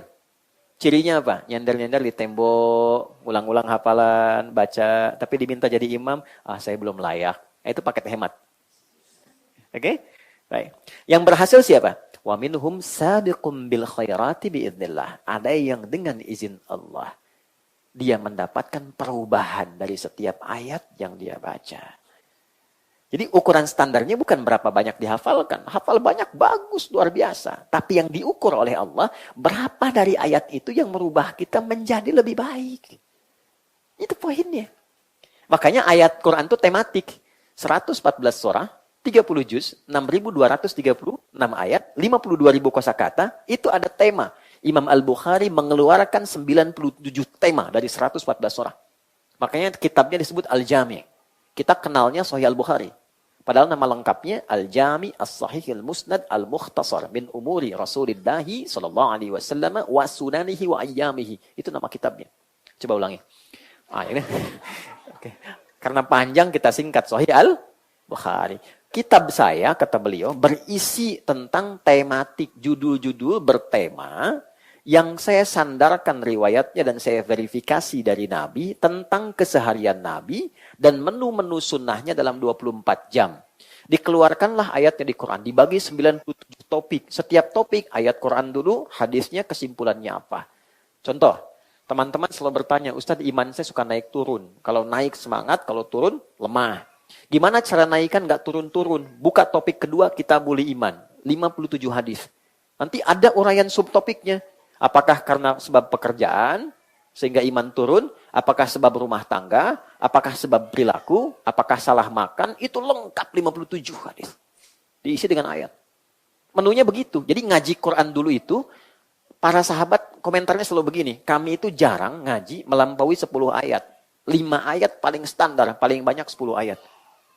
[SPEAKER 1] Cirinya apa? Nyender-nyender di tembok, ulang-ulang hafalan, baca, tapi diminta jadi imam, saya belum layak. Itu paket hemat. Oke? Baik. Yang berhasil siapa? Wa minhum sabiqum bil khairati biidznillah. Ada yang dengan izin Allah, dia mendapatkan perubahan dari setiap ayat yang dia baca. Jadi ukuran standarnya bukan berapa banyak dihafalkan. Hafal banyak, bagus, luar biasa. Tapi yang diukur oleh Allah, berapa dari ayat itu yang merubah kita menjadi lebih baik. Itu poinnya. Makanya ayat Quran itu tematik. 114 surah, 30 juz, 6.236 ayat, 52.000 kosakata, itu ada tema. Imam Al-Bukhari mengeluarkan 97 tema dari 114 surah. Makanya kitabnya disebut Al-Jami'. Kita kenalnya Sahih Al-Bukhari. Padahal nama lengkapnya Al-Jami' As-Sahih Al-Musnad Al-Mukhtasar min umuri Rasulillahi sallallahu alaihi wasallam wa sunanihi wa ayyamihi. Itu nama kitabnya. Coba ulangi. Ini. Oke. Karena panjang kita singkat Sahih Al-Bukhari. Kitab saya, kata beliau, berisi tentang tematik, judul-judul bertema yang saya sandarkan riwayatnya dan saya verifikasi dari Nabi tentang keseharian Nabi dan menu-menu sunnahnya dalam 24 jam. Dikeluarkanlah ayatnya di Quran, dibagi 97 topik. Setiap topik, ayat Quran dulu, hadisnya, kesimpulannya apa. Contoh, teman-teman selalu bertanya, Ustadz iman saya suka naik turun. Kalau naik semangat, kalau turun lemah. Gimana cara naikkan nggak turun-turun? Buka topik kedua, kita boleh iman. 57 hadis. Nanti ada uraian subtopiknya. Apakah karena sebab pekerjaan, sehingga iman turun? Apakah sebab rumah tangga? Apakah sebab perilaku? Apakah salah makan? Itu lengkap 57 hadis. Diisi dengan ayat. Menunya begitu. Jadi ngaji Quran dulu itu, para sahabat komentarnya selalu begini. Kami itu jarang ngaji melampaui 10 ayat. 5 ayat paling standar, paling banyak 10 ayat.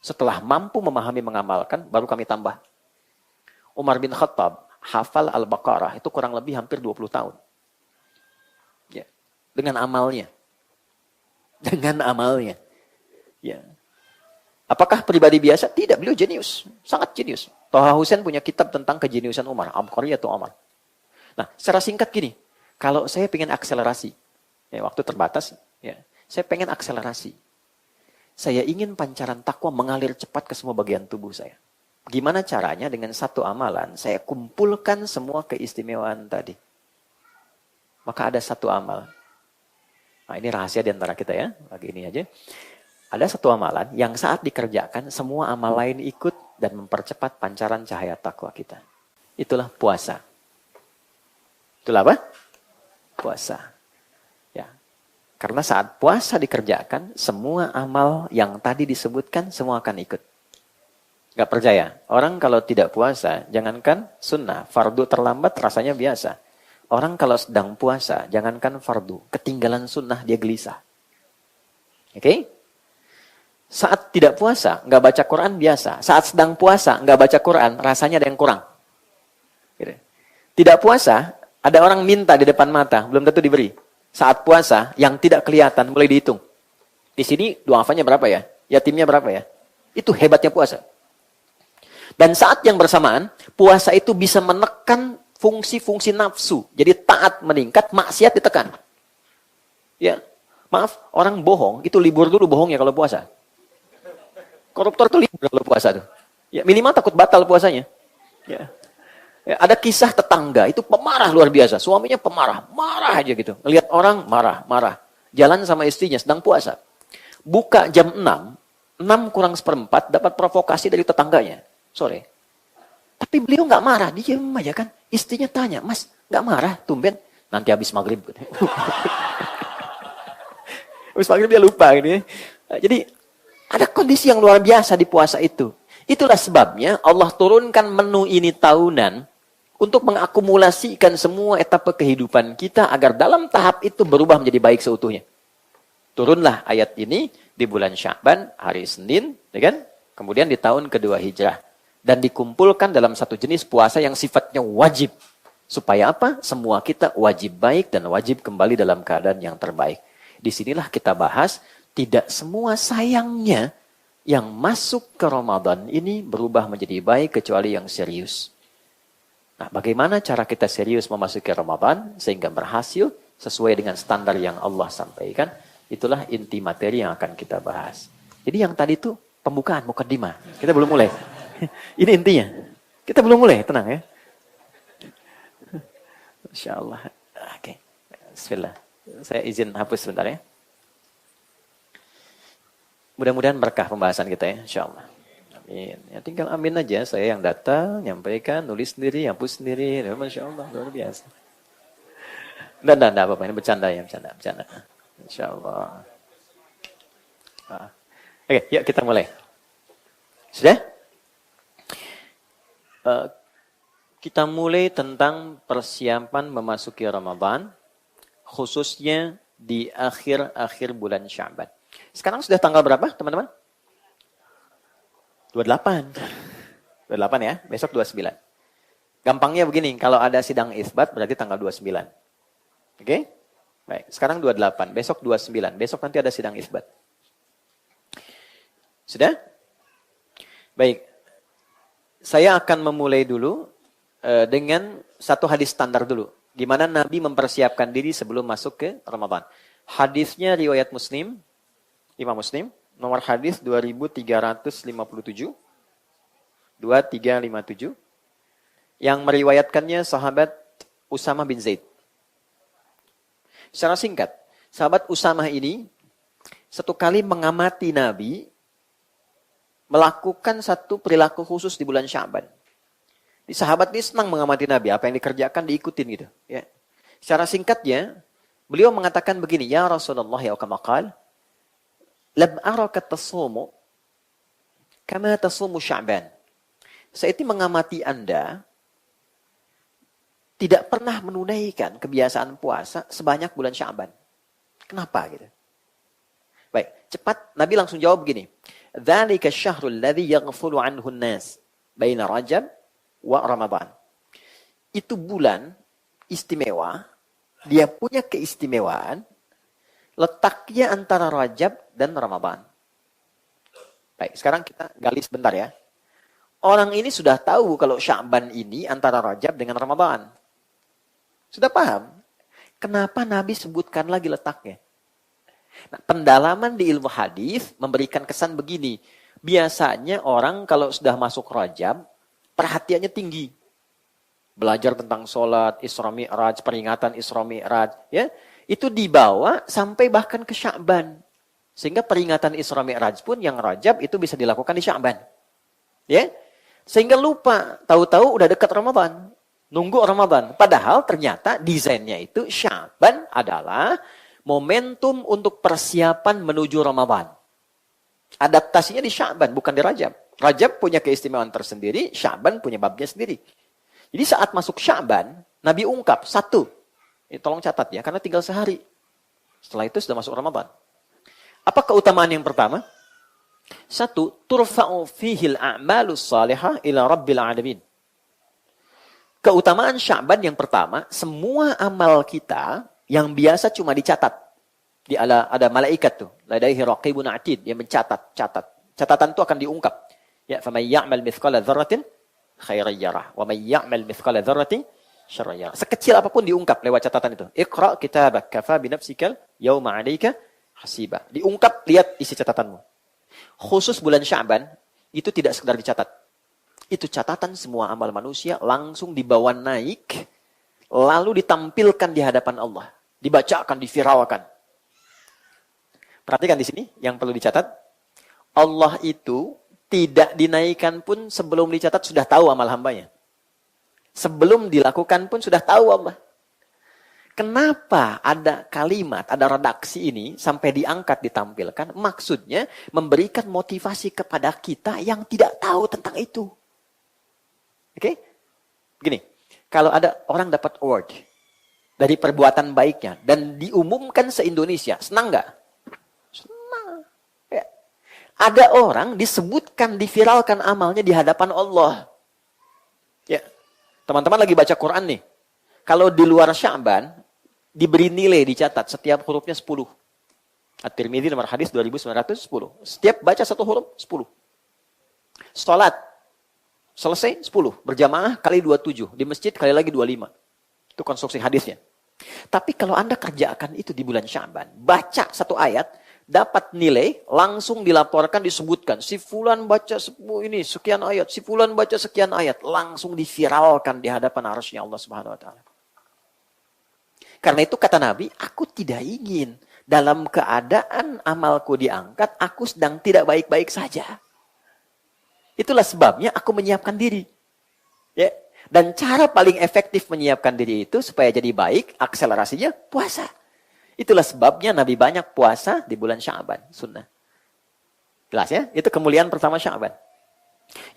[SPEAKER 1] Setelah mampu memahami, mengamalkan, baru kami tambah. Umar bin Khattab hafal Al-Baqarah itu kurang lebih hampir 20 tahun. Ya, dengan amalnya. dengan amalnya. Ya. Apakah pribadi biasa? Tidak, beliau jenius, sangat jenius. Toha Hussein punya kitab tentang kejeniusan Umar, Abqari atau Umar. Nah, secara singkat gini, kalau saya pengen akselerasi, ya, waktu terbatas, ya, saya pengen akselerasi. Saya ingin pancaran takwa mengalir cepat ke semua bagian tubuh saya. Gimana caranya? Dengan satu amalan, saya kumpulkan semua keistimewaan tadi. Maka ada satu amal. Nah, ini rahasia di antara kita ya, lagi ini aja. Ada satu amalan yang saat dikerjakan, semua amal lain ikut dan mempercepat pancaran cahaya takwa kita. Itulah puasa. Itulah apa? Puasa. Ya. Karena saat puasa dikerjakan, semua amal yang tadi disebutkan, semua akan ikut. Gak percaya? Orang kalau tidak puasa, jangankan sunnah, fardu terlambat rasanya biasa. Orang kalau sedang puasa, jangankan fardu, ketinggalan sunnah dia gelisah. Oke? Saat tidak puasa, nggak baca Quran biasa. Saat sedang puasa, nggak baca Quran, rasanya ada yang kurang. Gitu. Tidak puasa, ada orang minta di depan mata, belum tentu diberi. Saat puasa, yang tidak kelihatan, mulai dihitung. Di sini du'afanya berapa ya? Yatimnya berapa ya? Itu hebatnya puasa. Dan saat yang bersamaan, puasa itu bisa menekan fungsi-fungsi nafsu. Jadi taat meningkat, maksiat ditekan. Ya, maaf, orang bohong, itu libur dulu bohongnya kalau puasa. Koruptor itu libur kalau puasa tuh. Ya, minimal takut batal puasanya. Ya. Ya, ada kisah tetangga, itu pemarah luar biasa. Suaminya pemarah, marah aja gitu. Ngelihat orang, marah. Jalan sama istrinya, sedang puasa. Buka jam 6, 6 kurang seperempat, dapat provokasi dari tetangganya. Sore. Tapi beliau nggak marah, dia diam aja kan. Istrinya tanya, Mas, nggak marah, tumben? Nanti habis maghrib. Habis maghrib dia lupa. Gitu ya. Jadi, ada kondisi yang luar biasa di puasa itu. Itulah sebabnya Allah turunkan menu ini tahunan untuk mengakumulasikan semua etapa kehidupan kita agar dalam tahap itu berubah menjadi baik seutuhnya. Turunlah ayat ini di bulan Sya'ban, hari Senin, ya kan? Kemudian di tahun kedua Hijrah. Dan dikumpulkan dalam satu jenis puasa yang sifatnya wajib. Supaya apa? Semua kita wajib baik dan wajib kembali dalam keadaan yang terbaik. Disinilah kita bahas, tidak semua sayangnya yang masuk ke Ramadan ini berubah menjadi baik kecuali yang serius. Nah, bagaimana cara kita serius memasuki Ramadan sehingga berhasil sesuai dengan standar yang Allah sampaikan? Itulah inti materi yang akan kita bahas. Jadi yang tadi itu pembukaan, mukadimah. Kita belum mulai. Ini intinya. Kita belum mulai, tenang ya. Insya Allah. Oke. Bismillah. Saya izin hapus sebentar ya. Mudah-mudahan berkah pembahasan kita ya, insya Allah. Amin. Ya, tinggal amin aja. Saya yang datang, nyampaikan, nulis sendiri, hapus sendiri. Ya, Masya Allah, luar biasa. Tidak apa-apa. Ini bercanda ya, bercanda. Insya Allah. Oke, yuk kita mulai. Sudah? Kita mulai tentang persiapan memasuki Ramadan, khususnya di akhir-akhir bulan Sya'ban. Sekarang sudah tanggal berapa, teman-teman? 28. 28 ya, besok 29. Gampangnya begini, kalau ada sidang isbat berarti tanggal 29. Oke? Baik, sekarang 28, besok 29. Besok nanti ada sidang isbat. Sudah? Baik. Saya akan memulai dulu dengan satu hadis standar dulu. Gimana Nabi mempersiapkan diri sebelum masuk ke Ramadan. Hadisnya riwayat Muslim, Imam Muslim, nomor hadis 2357, 2357, yang meriwayatkannya sahabat Usamah bin Zaid. Secara singkat, sahabat Usamah ini satu kali mengamati Nabi melakukan satu perilaku khusus di bulan Sya'ban. Di sahabat ini senang mengamati Nabi, apa yang dikerjakan diikutin gitu. Ya. Secara singkatnya, beliau mengatakan begini, Ya Rasulullah ya kama qala, lam araka tasumu kama tasumu Sya'ban. Saya itu mengamati Anda tidak pernah menunaikan kebiasaan puasa sebanyak bulan Sya'ban. Kenapa gitu? Baik, cepat Nabi langsung jawab begini. Dzalika asy-syahrul ladzi yaghfulu 'anhu an-nas baina Rajab wa Ramadan. Itu bulan istimewa, dia punya keistimewaan letaknya antara Rajab dan Ramadan. Baik, sekarang kita gali sebentar ya. Orang ini sudah tahu kalau Sya'ban ini antara Rajab dengan Ramadan. Sudah paham? Kenapa Nabi sebutkan lagi letaknya? Nah, pendalaman di ilmu hadis memberikan kesan begini. Biasanya orang kalau sudah masuk Rajab, perhatiannya tinggi. Belajar tentang sholat, Isra Mi'raj, peringatan Isra Mi'raj. Ya, itu dibawa sampai bahkan ke Sya'ban. Sehingga peringatan Isra Mi'raj pun yang Rajab itu bisa dilakukan di Sya'ban. Ya, sehingga lupa, tahu-tahu udah dekat Ramadan. Nunggu Ramadan. Padahal ternyata desainnya itu Sya'ban adalah momentum untuk persiapan menuju Ramadan. Adaptasinya di Sya'ban, bukan di Rajab. Rajab punya keistimewaan tersendiri, Sya'ban punya babnya sendiri. Jadi saat masuk Sya'ban, Nabi ungkap, satu, ini tolong catat ya, karena tinggal sehari. Setelah itu sudah masuk Ramadan. Apa keutamaan yang pertama? Satu, turfa'u fihil a'malus salihah ila rabbil alamin. Keutamaan Sya'ban yang pertama, semua amal kita yang biasa cuma dicatat. Ada malaikat tuh, ladaihi raqibun atid, yang mencatat, catatan itu akan diungkap. Ya, faman ya'mal mithqala dzarratin khairan yarah, wa man ya'mal mithqala dzarratin syarran yarah. Sekecil apapun diungkap lewat catatan itu. Iqra kitabak kafa bi nafsikal yauma 'alaika hasiba. Diungkap, lihat isi catatanmu. Khusus bulan Sya'ban itu tidak sekedar dicatat. Itu catatan semua amal manusia langsung dibawa naik, lalu ditampilkan di hadapan Allah, dibacakan, diviralkan. Perhatikan di sini yang perlu dicatat. Allah itu tidak dinaikkan pun sebelum dicatat sudah tahu amal hambanya. Sebelum dilakukan pun sudah tahu Allah. Kenapa ada kalimat, ada redaksi ini sampai diangkat, ditampilkan? Maksudnya memberikan motivasi kepada kita yang tidak tahu tentang itu. Oke? Begini, kalau ada orang dapat award dari perbuatan baiknya dan diumumkan se-Indonesia, senang nggak? Senang. Ya. Ada orang disebutkan, diviralkan amalnya di hadapan Allah. Ya, teman-teman lagi baca Quran nih. Kalau di luar Sya'ban, diberi nilai, dicatat, setiap hurufnya 10. At-Tirmidzi nomor hadis 2910. Setiap baca satu huruf, 10. Salat, selesai 10. Berjamaah kali 27. Di masjid kali lagi 25. Itu konstruksi hadisnya. Tapi kalau Anda kerjakan itu di bulan Sya'ban, baca satu ayat, dapat nilai, langsung dilaporkan, disebutkan. Si fulan baca ini sekian ayat, si fulan baca sekian ayat. Langsung diviralkan di hadapan arsy Allah Subhanahu wa Ta'ala. Karena itu kata Nabi, aku tidak ingin dalam keadaan amalku diangkat, aku sedang tidak baik-baik saja. Itulah sebabnya aku menyiapkan diri. Ya. Dan cara paling efektif menyiapkan diri itu supaya jadi baik, akselerasinya puasa. Itulah sebabnya Nabi banyak puasa di bulan Sya'ban, sunnah. Jelas ya? Itu kemuliaan pertama Sya'ban.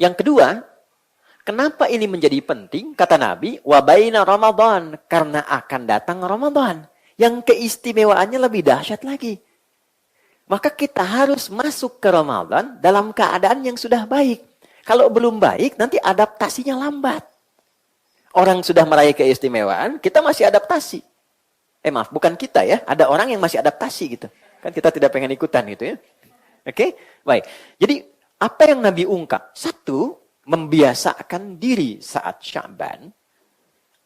[SPEAKER 1] Yang kedua, kenapa ini menjadi penting? Kata Nabi, wa baina Ramadan, karena akan datang Ramadan yang keistimewaannya lebih dahsyat lagi. Maka kita harus masuk ke Ramadan dalam keadaan yang sudah baik. Kalau belum baik, nanti adaptasinya lambat. Orang sudah meraih keistimewaan, kita masih adaptasi. Maaf, bukan kita ya. Ada orang yang masih adaptasi gitu. Kan kita tidak pengen ikutan gitu ya. Oke? Baik. Jadi, apa yang Nabi ungkap? Satu, membiasakan diri saat Sya'ban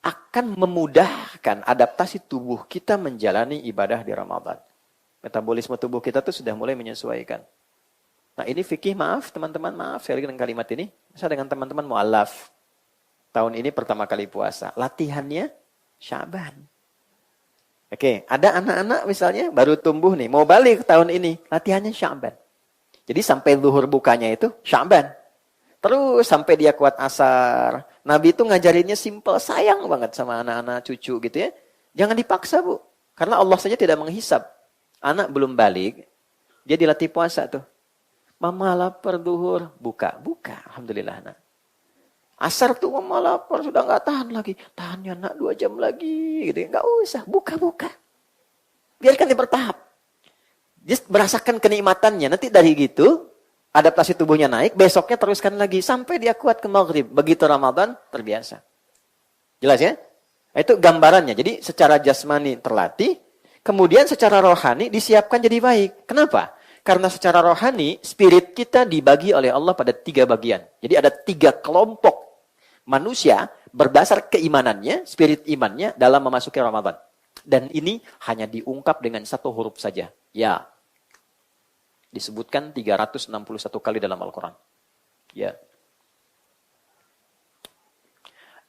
[SPEAKER 1] akan memudahkan adaptasi tubuh kita menjalani ibadah di Ramadan. Metabolisme tubuh kita tuh sudah mulai menyesuaikan. Nah, ini fikih, maaf teman-teman, maaf saya dengan kalimat ini. Saya dengan teman-teman mu'alaf. Tahun ini pertama kali puasa. Latihannya Sya'ban. Oke, ada anak-anak misalnya baru tumbuh nih, mau balik tahun ini, latihannya Sya'ban. Jadi sampai zuhur bukanya itu Sya'ban. Terus sampai dia kuat asar. Nabi itu ngajarinnya simple, sayang banget sama anak-anak cucu gitu ya. Jangan dipaksa, Bu. Karena Allah saja tidak menghisab. Anak belum balik, dia dilatih puasa tuh. Mama lapar zuhur, buka. Alhamdulillah, nak. Asar tuh mama lapar, sudah nggak tahan lagi. Tahannya nak 2 jam lagi. Gitu. Nggak usah, buka. Biarkan dia bertahap. Dia merasakan kenikmatannya. Nanti dari gitu, adaptasi tubuhnya naik, besoknya teruskan lagi. Sampai dia kuat ke maghrib. Begitu Ramadan, terbiasa. Jelas ya? Itu gambarannya. Jadi secara jasmani terlatih, Kemudian secara rohani disiapkan jadi baik. Kenapa? Karena secara rohani, spirit kita dibagi oleh Allah pada 3 bagian. Jadi ada 3 kelompok manusia berdasar keimanannya, spirit imannya dalam memasuki Ramadan. Dan ini hanya diungkap dengan 1 huruf saja. Ya. Disebutkan 361 kali dalam Al-Quran. Ya.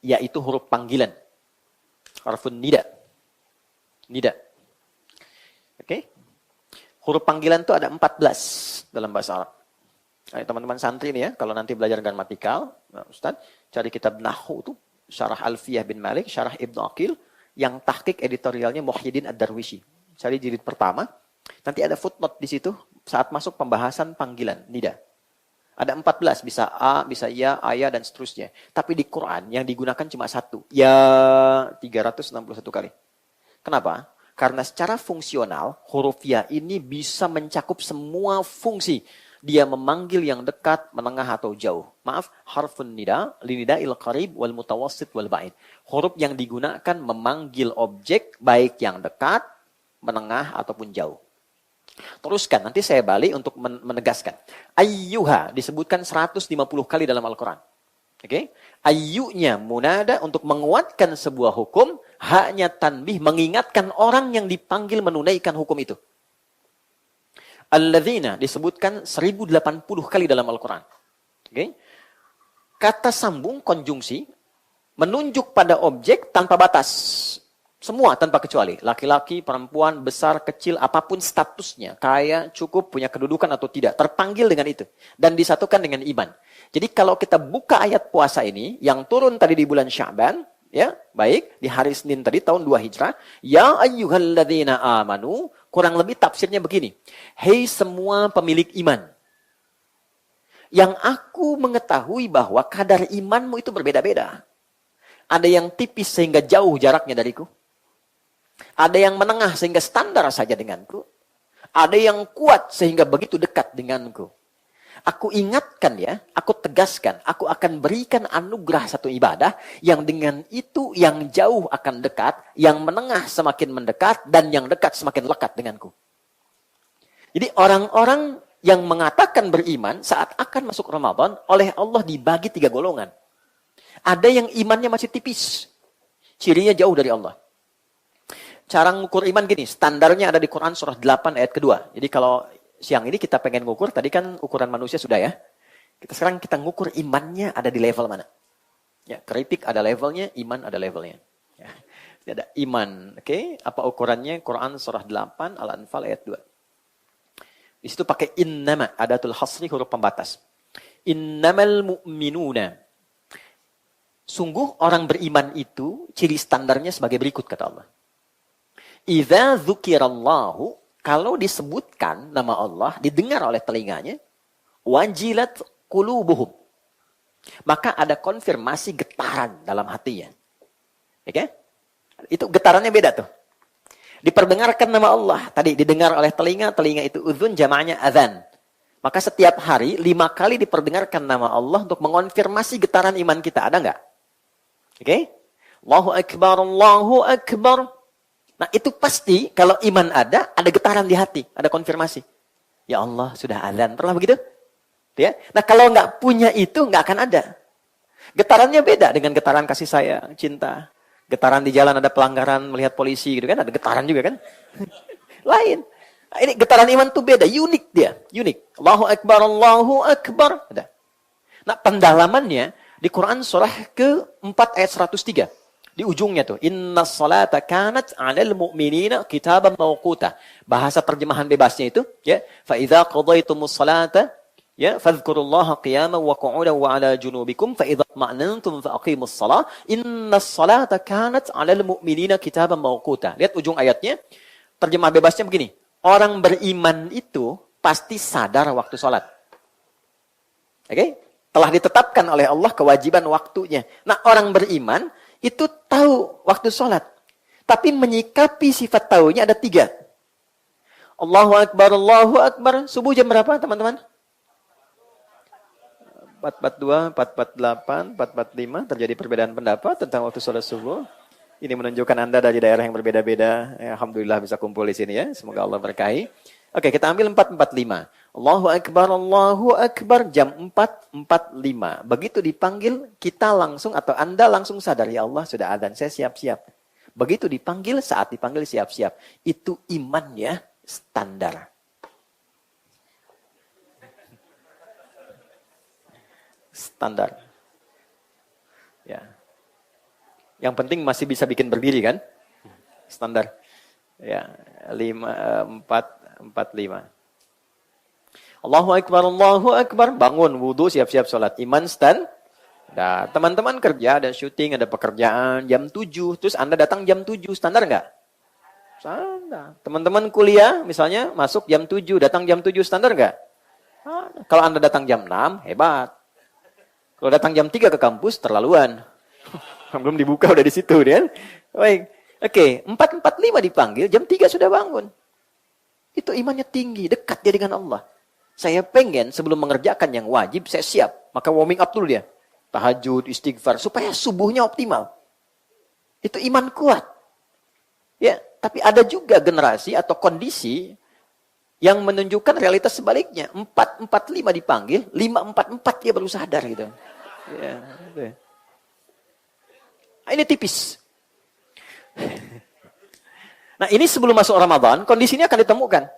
[SPEAKER 1] Yaitu huruf panggilan. Harfun nida. Nida. Oke? Huruf panggilan itu ada 14 dalam bahasa Arab. Nah, teman-teman santri ini ya, kalau nanti belajar gramatikal, nah, Ustaz, cari kitab Nahwu itu, Syarah Alfiyah bin Malik, Syarah Ibnu Aqil, yang tahqiq editorialnya Muhyiddin Ad-Darwishi. Cari jilid pertama, nanti ada footnote di situ saat masuk pembahasan panggilan, nida. Ada 14, bisa A, bisa Ya, Ayah, dan seterusnya. Tapi di Quran yang digunakan cuma 1. Ya, 361 kali. Kenapa? Karena secara fungsional, huruf ya ini bisa mencakup semua fungsi. Dia memanggil yang dekat, menengah, atau jauh. Maaf, harfun nida, linida'il qarib, wal mutawassit, wal ba'id. Huruf yang digunakan memanggil objek, baik yang dekat, menengah, ataupun jauh. Teruskan, nanti saya balik untuk menegaskan. Ayyuha disebutkan 150 kali dalam Al-Quran. Oke? Ayyunya munada untuk menguatkan sebuah hukum, haknya tanbih mengingatkan orang yang dipanggil menunaikan hukum itu. Alladzina disebutkan 1080 kali dalam Al-Quran. Oke? Kata sambung konjungsi menunjuk pada objek tanpa batas. Semua tanpa kecuali. Laki-laki, perempuan, besar, kecil, apapun statusnya. Kaya, cukup, punya kedudukan atau tidak. Terpanggil dengan itu. Dan disatukan dengan iman. Jadi kalau kita buka ayat puasa ini, yang turun tadi di bulan Sya'ban, ya, baik, di hari Senin tadi, tahun 2 Hijrah, ya ayyuhalladzina amanu, kurang lebih tafsirnya begini. Hei semua pemilik iman. Yang aku mengetahui bahwa kadar imanmu itu berbeda-beda. Ada yang tipis sehingga jauh jaraknya dariku. Ada yang menengah sehingga standar saja denganku. Ada yang kuat sehingga begitu dekat denganku. Aku ingatkan ya, aku tegaskan, aku akan berikan anugerah satu ibadah yang dengan itu yang jauh akan dekat, yang menengah semakin mendekat, dan yang dekat semakin lekat denganku. Jadi orang-orang yang mengatakan beriman saat akan masuk Ramadan, oleh Allah dibagi 3 golongan. Ada yang imannya masih tipis, cirinya jauh dari Allah. Cara ngukur iman gini, standarnya ada di Quran surah 8 ayat kedua. Jadi kalau siang ini kita pengen ngukur, tadi kan ukuran manusia sudah ya. Sekarang kita ngukur imannya ada di level mana. Ya, keripik ada levelnya, iman ada levelnya. Ya, ada iman, oke? Apa ukurannya? Quran surah 8 Al-Anfal ayat 2. Di situ pakai innama, adatul hasri, huruf pembatas. Innamal mu'minuna. Sungguh orang beriman itu ciri standarnya sebagai berikut kata Allah. Idza dzukirallahu, kalau disebutkan nama Allah, didengar oleh telinganya, wajilat qulubuhum. Maka ada konfirmasi getaran dalam hatinya. Oke? Itu getarannya beda tuh. Diperdengarkan nama Allah, tadi didengar oleh telinga, telinga itu uzun, jamaahnya adzan. Maka setiap hari 5 kali diperdengarkan nama Allah untuk mengonfirmasi getaran iman kita. Ada nggak? Oke? Allahu Akbar, Allahu Akbar. Nah itu pasti kalau iman ada getaran di hati, ada konfirmasi. Ya Allah sudah adzan, pernah begitu? Ya. Nah kalau nggak punya itu nggak akan ada. Getarannya beda dengan getaran kasih sayang, cinta. Getaran di jalan ada pelanggaran, melihat polisi gitu kan, ada getaran juga kan? Lain. Nah, ini getaran iman tuh beda, unik dia, unik. Allahu Akbar, Allahu Akbar. Ada. Nah pendalamannya di Quran surah ke-4 ayat 103. Di ujungnya tuh, inna salata kanat 'alal mu'minina kitaban mawquta. Bahasa terjemahan bebasnya itu, ya, fa idza qadaytumus salata, ya, fadhkurullaha qiyaman wa qu'udan wa 'ala junubikum fa idza ma'nantum fa aqimus shalah. Inna salata kanat 'alal mu'minina kitaban mawquta. Lihat ujung ayatnya. Terjemah bebasnya begini. Orang beriman itu pasti sadar waktu salat. Oke? Telah ditetapkan oleh Allah kewajiban waktunya. Nah, orang beriman itu tahu waktu sholat. Tapi menyikapi sifat tahunya ada 3. Allahu Akbar, Allahu Akbar. Subuh jam berapa teman-teman? 442, 448, 445. Terjadi perbedaan pendapat tentang waktu sholat subuh. Ini menunjukkan Anda dari daerah yang berbeda-beda. Ya, alhamdulillah bisa kumpul di sini ya. Semoga Allah berkahi. Oke, kita ambil 4:45. Allahu Akbar, Allahu Akbar. Jam 4:45. Begitu dipanggil, kita langsung atau Anda langsung sadar, ya Allah sudah adzan, saya siap-siap. Begitu dipanggil, saat dipanggil siap-siap. Itu imannya standar. Standar. Ya. Yang penting masih bisa bikin berdiri kan? Standar. Ya, 4:45. Allahu Akbar, bangun, wudu, siap-siap sholat. Iman stand. Nah, teman-teman kerja, ada syuting, ada pekerjaan, jam 7. Terus Anda datang jam 7, standar nggak? Standar. Teman-teman kuliah, misalnya masuk jam 7, datang jam 7, standar nggak? Kalau Anda datang jam 6, hebat. Kalau datang jam 3 ke kampus, terlaluan. Belum dibuka, udah di situ. Kan? Baik. Oke, 4:45 dipanggil, jam 3 sudah bangun. Itu imannya tinggi, dekat dia dengan Allah. Saya pengen sebelum mengerjakan yang wajib, saya siap. Maka warming up dulu dia. Tahajud, istighfar, supaya subuhnya optimal. Itu iman kuat. Ya, tapi ada juga generasi atau kondisi yang menunjukkan realitas sebaliknya. 4:45 dipanggil, 5:44 dia baru sadar gitu. Ya, gitu. Nah, ini tipis. Nah, ini sebelum masuk Ramadan, kondisinya akan ditemukan.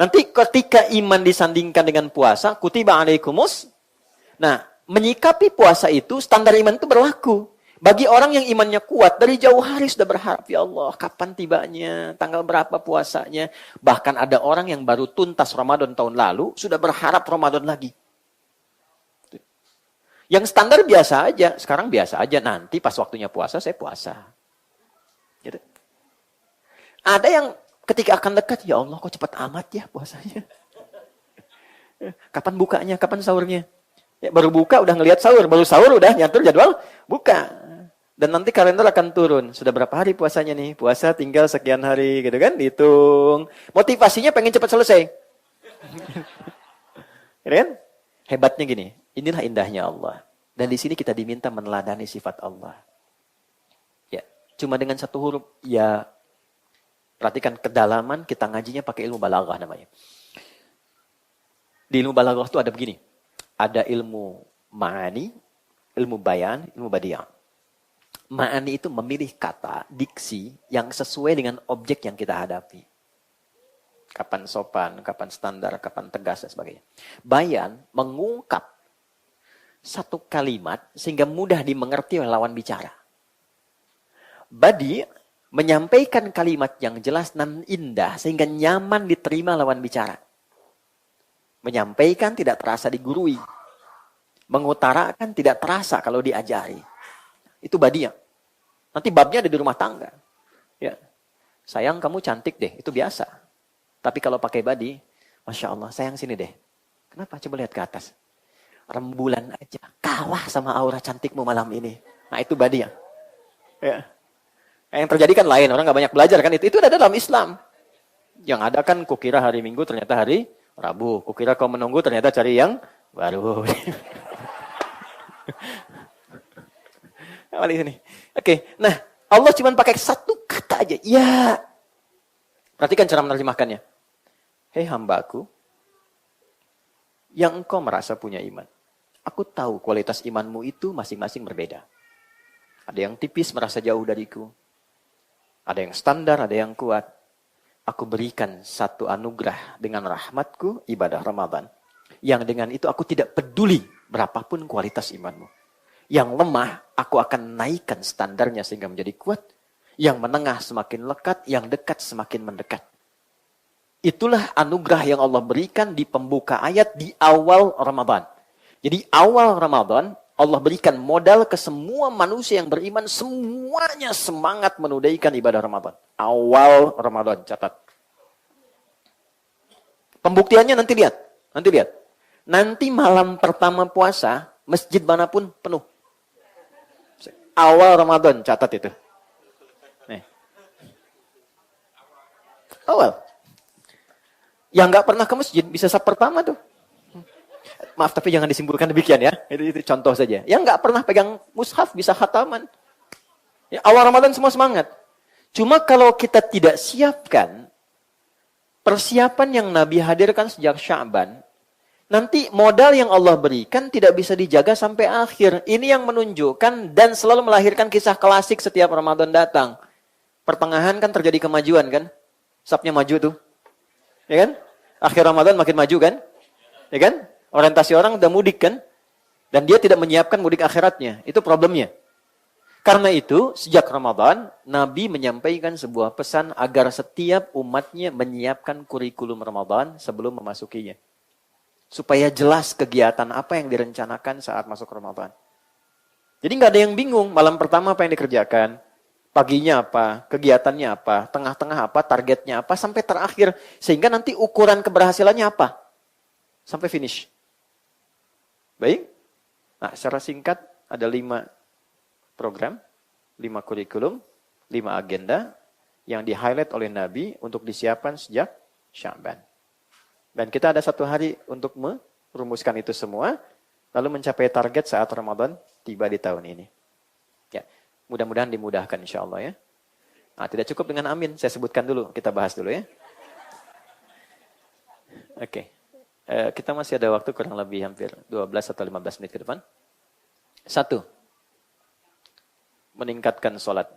[SPEAKER 1] Nanti ketika iman disandingkan dengan puasa, kutiba alaikumus. Nah, menyikapi puasa itu, standar iman itu berlaku. Bagi orang yang imannya kuat, dari jauh hari sudah berharap, ya Allah, kapan tibanya, tanggal berapa puasanya. Bahkan ada orang yang baru tuntas Ramadan tahun lalu, sudah berharap Ramadan lagi. Yang standar biasa aja, sekarang biasa aja. Nanti pas waktunya puasa, saya puasa. Gitu. Ada yang ketika akan dekat, ya Allah kok cepat amat ya puasanya. Kapan bukanya, kapan sahurnya. Ya, baru buka udah ngelihat sahur, baru sahur udah nyatur jadwal buka. Dan nanti kalender akan turun. Sudah berapa hari puasanya nih? Puasa tinggal sekian hari gitu kan, dihitung. Motivasinya pengen cepat selesai. Kan? Hebatnya gini, inilah indahnya Allah. Dan di sini kita diminta meneladani sifat Allah. Ya, cuma dengan satu huruf, ya. Perhatikan kedalaman, kita ngajinya pakai ilmu balaghah namanya. Di ilmu balaghah itu ada begini. Ada ilmu ma'ani, ilmu bayan, ilmu badiah. Ma'ani itu memilih kata, diksi yang sesuai dengan objek yang kita hadapi. Kapan sopan, kapan standar, kapan tegas, dan sebagainya. Bayan mengungkap satu kalimat sehingga mudah dimengerti oleh lawan bicara. Badi menyampaikan kalimat yang jelas dan indah sehingga nyaman diterima lawan bicara. Menyampaikan tidak terasa digurui. Mengutarakan tidak terasa kalau diajari. Itu badiah. Nanti babnya ada di rumah tangga. Ya. Sayang kamu cantik deh, itu biasa. Tapi kalau pakai badi, Masya Allah, sayang sini deh. Kenapa? Coba lihat ke atas. Rembulan aja, kalah sama aura cantikmu malam ini. Nah itu badiah. Ya. Yang terjadi kan lain, orang gak banyak belajar kan. Itu ada dalam Islam. Yang ada kan kukira hari Minggu ternyata hari Rabu. Kukira kau menunggu ternyata cari yang baru. Oke, nah Allah cuma pakai satu kata aja. Ya. Perhatikan cara menerjemahkannya. Hei hambaku, yang engkau merasa punya iman. Aku tahu kualitas imanmu itu masing-masing berbeda. Ada yang tipis merasa jauh dariku. Ada yang standar, ada yang kuat. Aku berikan satu anugerah dengan rahmatku, ibadah Ramadan. Yang dengan itu aku tidak peduli berapapun kualitas imanmu. Yang lemah, aku akan naikkan standarnya sehingga menjadi kuat. Yang menengah semakin lekat, yang dekat semakin mendekat. Itulah anugerah yang Allah berikan di pembuka ayat di awal Ramadan. Jadi awal Ramadan, Allah berikan modal ke semua manusia yang beriman, semuanya semangat menunaikan ibadah Ramadan. Awal Ramadan, catat. Pembuktiannya nanti lihat. Nanti malam pertama puasa, masjid manapun penuh. Awal Ramadan, catat itu. Nih. Awal. Yang nggak pernah ke masjid, bisa saf pertama tuh. Maaf, tapi jangan disimpulkan demikian ya. Itu contoh saja. Yang nggak pernah pegang mushaf, bisa khataman. Ya, awal Ramadan semua semangat. Cuma kalau kita tidak siapkan persiapan yang Nabi hadirkan sejak Sya'ban, nanti modal yang Allah berikan tidak bisa dijaga sampai akhir. Ini yang menunjukkan dan selalu melahirkan kisah klasik setiap Ramadan datang. Pertengahan kan terjadi kemajuan kan? Sapnya maju tuh. Ya kan? Akhir Ramadan makin maju kan? Ya kan? Orientasi orang udah mudik kan? Dan dia tidak menyiapkan mudik akhiratnya. Itu problemnya. Karena itu, sejak Ramadan, Nabi menyampaikan sebuah pesan agar setiap umatnya menyiapkan kurikulum Ramadan sebelum memasukinya. Supaya jelas kegiatan apa yang direncanakan saat masuk Ramadan. Jadi nggak ada yang bingung, malam pertama apa yang dikerjakan, paginya apa, kegiatannya apa, tengah-tengah apa, targetnya apa, sampai terakhir. Sehingga nanti ukuran keberhasilannya apa. Sampai finish. Baik? Nah, secara singkat ada 5 program, 5 kurikulum, 5 agenda yang di-highlight oleh Nabi untuk disiapkan sejak Sya'ban. Dan kita ada 1 hari untuk merumuskan itu semua, lalu mencapai target saat Ramadan tiba di tahun ini. Ya, mudah-mudahan dimudahkan insya Allah ya. Nah, tidak cukup dengan amin, saya sebutkan dulu, kita bahas dulu ya. Oke. Kita masih ada waktu kurang lebih hampir 12 atau 15 menit ke depan. 1. Meningkatkan sholat.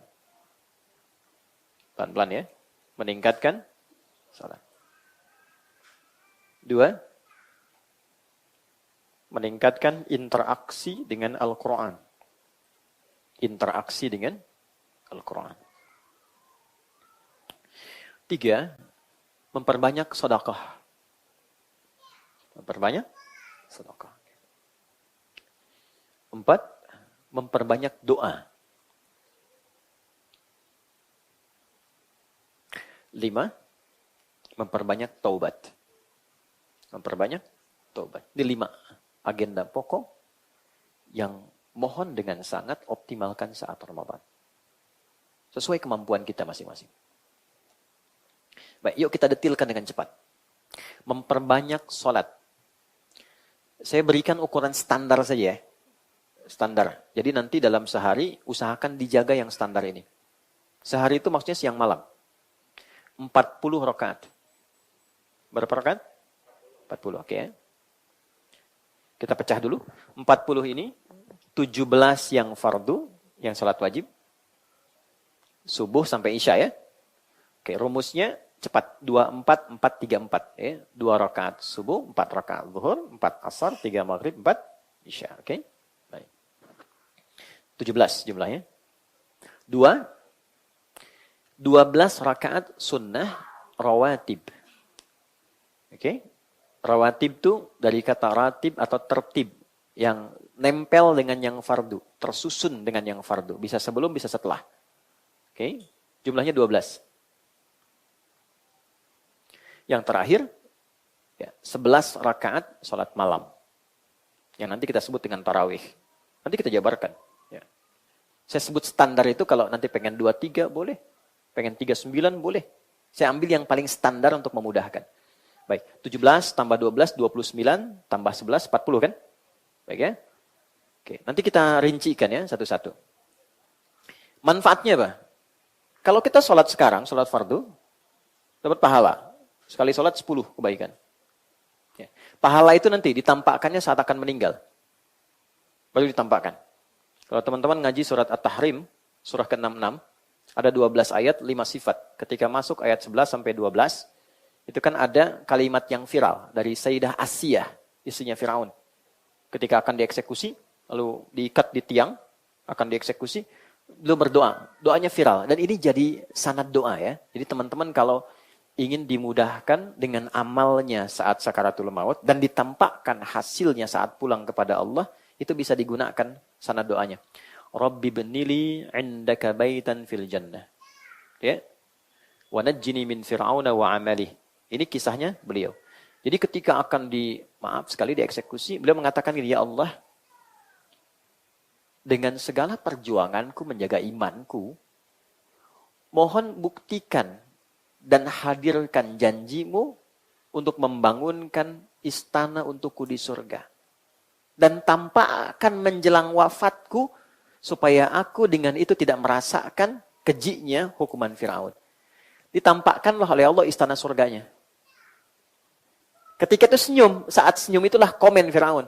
[SPEAKER 1] Pelan-pelan ya. Meningkatkan sholat. 2. Meningkatkan interaksi dengan Al-Quran. Interaksi dengan Al-Quran. 3. Memperbanyak sedekah. Memperbanyak sedekah. 4. Memperbanyak doa. 5. Memperbanyak taubat. Memperbanyak taubat. Ini 5 agenda pokok yang mohon dengan sangat optimalkan saat Ramadan. Sesuai kemampuan kita masing-masing. Baik, yuk kita detilkan dengan cepat. Memperbanyak sholat. Saya berikan ukuran standar saja ya. Standar. Jadi nanti dalam sehari usahakan dijaga yang standar ini. Sehari itu maksudnya siang malam. 40 rakaat. Berapa rakaat? 40, oke ya. Kita pecah dulu. 40 ini, 17 yang fardu, yang salat wajib. Subuh sampai isya ya. Oke, rumusnya cepat. 24, 4, 3, 4. Ya. 2 rakaat subuh, 4 rakaat zuhur, 4 asar, 3 maghrib, 4 isya. Oke. Baik. 17 jumlahnya. 12 rakaat sunnah rawatib. Oke. Rawatib itu dari kata ratib atau tertib. Yang nempel dengan yang fardu. Tersusun dengan yang fardu. Bisa sebelum, bisa setelah. Oke. Jumlahnya 12. Yang terakhir, ya, 11 rakaat sholat malam. Yang nanti kita sebut dengan tarawih. Nanti kita jabarkan. Ya. Saya sebut standar itu kalau nanti pengen 23 boleh. Pengen 39 boleh. Saya ambil yang paling standar untuk memudahkan. Baik, 17 tambah 12, 29, tambah 11, 40 kan? Baik ya? Oke, nanti kita rincikan ya satu-satu. Manfaatnya apa? Kalau kita sholat sekarang, sholat fardu, dapat pahala. Sekali sholat 10 kebaikan. Ya. Pahala itu nanti ditampakkannya saat akan meninggal. Baru ditampakkan. Kalau teman-teman ngaji surat At-Tahrim, surah ke-66, ada 12 ayat, 5 sifat. Ketika masuk ayat 11 sampai 12, itu kan ada kalimat yang viral dari Sayyidah Asiyah, istrinya Firaun. Ketika akan dieksekusi, lalu diikat di tiang, akan dieksekusi, beliau berdoa. Doanya viral. Dan ini jadi sanad doa ya. Jadi teman-teman kalau ingin dimudahkan dengan amalnya saat sakaratul maut, dan ditampakkan hasilnya saat pulang kepada Allah, itu bisa digunakan sanad doanya. Rabbi benili indaka baitan fil jannah. Ya. Wa najjini min fir'auna wa amalih. Ini kisahnya beliau. Jadi ketika akan dieksekusi, beliau mengatakan, ya Allah, dengan segala perjuanganku menjaga imanku, mohon buktikan dan hadirkan janjimu untuk membangunkan istana untukku di surga. Dan tampakkan menjelang wafatku supaya aku dengan itu tidak merasakan kejinya hukuman Firaun. Ditampakkanlah oleh Allah istana surganya. Ketika itu senyum, saat senyum itulah komen Firaun.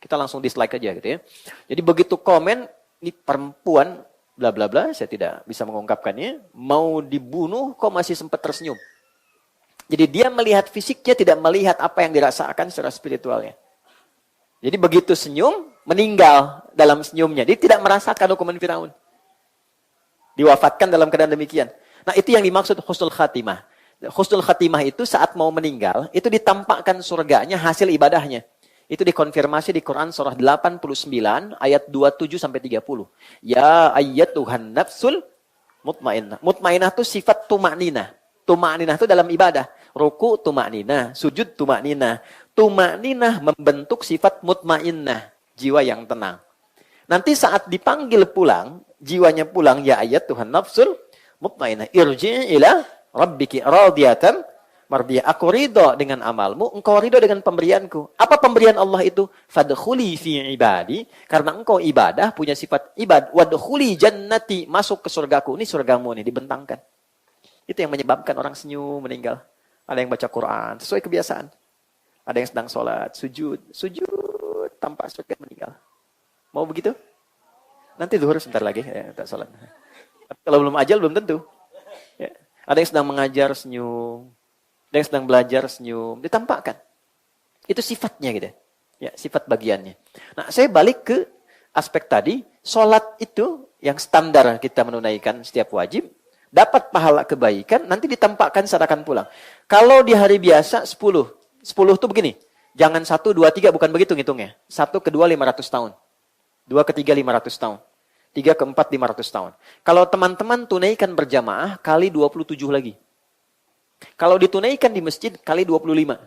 [SPEAKER 1] Kita langsung dislike aja gitu ya. Jadi begitu komen, ini perempuan bla bla bla, saya tidak bisa mengungkapkannya, mau dibunuh kok masih sempat tersenyum. Jadi dia melihat fisiknya, tidak melihat apa yang dirasakan secara spiritualnya. Jadi begitu senyum, meninggal dalam senyumnya. Dia tidak merasakan hukuman Firaun. Diwafatkan dalam keadaan demikian. Nah, itu yang dimaksud husnul khatimah. Husnul khatimah itu saat mau meninggal, itu ditampakkan surganya hasil ibadahnya. Itu dikonfirmasi di Quran surah 89 ayat 27 sampai 30. Ya ayyatuhan nafsul mutmainnah. Mutmainnah itu sifat tumakninah. Tumakninah itu dalam ibadah. Ruku tumakninah, sujud tumakninah. Tumakninah membentuk sifat mutmainnah, jiwa yang tenang. Nanti saat dipanggil pulang, jiwanya pulang, ya ayyatuhan nafsul mutmainnah, irji'i ila rabbiki radiyatan mardiyah. Aku ridho dengan amalmu, engkau ridho dengan pemberianku. Apa pemberian Allah itu? Fadkhuli fi ibadi, karena engkau ibadah, punya sifat ibad. Wadkhuli jannati, masuk ke surgaku. Ini surgamu nih, dibentangkan. Itu yang menyebabkan orang senyum, meninggal. Ada yang baca Quran, sesuai kebiasaan. Ada yang sedang sholat, sujud tanpa surga, meninggal. Mau begitu? Nanti zuhur sebentar lagi, ya, tak sholat. Kalau belum ajal, belum tentu. Ya. Ada yang sedang mengajar, senyum. Ada yang sedang belajar, senyum. Ditampakkan. Itu sifatnya gitu. Ya, sifat bagiannya. Nah, saya balik ke aspek tadi. Sholat itu yang standar kita menunaikan setiap wajib. Dapat pahala kebaikan, nanti ditampakkan saat akan pulang. Kalau di hari biasa, 10. 10 itu begini. Jangan 1, 2, 3, bukan begitu ngitungnya. 1 ke 2, 500 tahun. 2 ke 3, 500 tahun. 3 ke 4, 500 tahun. Kalau teman-teman tunaikan berjamaah, kali 27 lagi. Kalau ditunaikan di masjid, kali 25.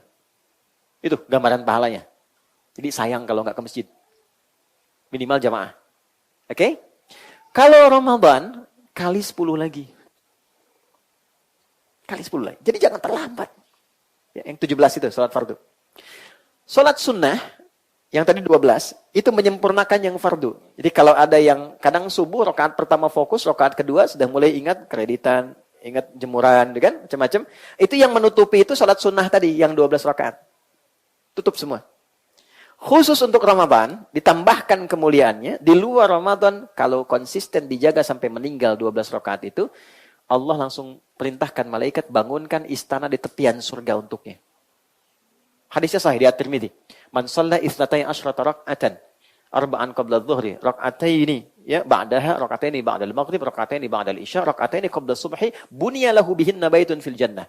[SPEAKER 1] Itu gambaran pahalanya. Jadi sayang kalau nggak ke masjid. Minimal jamaah. Oke? Kalau Ramadan, kali 10 lagi. Kali 10 lagi. Jadi jangan terlambat. Ya, yang 17 itu, sholat fardu. Sholat sunnah, yang tadi 12, itu menyempurnakan yang fardu. Jadi kalau ada yang kadang subuh, rakaat pertama fokus, rakaat kedua sudah mulai ingat kreditan, ingat jemuran, kan? Macam-macam. Itu yang menutupi itu sholat sunnah tadi, yang 12 rakaat. Tutup semua. Khusus untuk Ramadan, ditambahkan kemuliaannya, di luar Ramadan, kalau konsisten dijaga sampai meninggal 12 rakaat itu, Allah langsung perintahkan malaikat bangunkan istana di tepian surga untuknya. Hadisnya sahih di At-Tirmidzi. Man shalla itsnatai asyrata rak'atan arba'an qabla adh-dhuhri, rak'ataini ya ba'daha, rak'ataini ba'dal maghrib, rak'ataini ba'dal isya, rak'ataini qabla subhi, bunya lahu bihinna baitun fil jannah.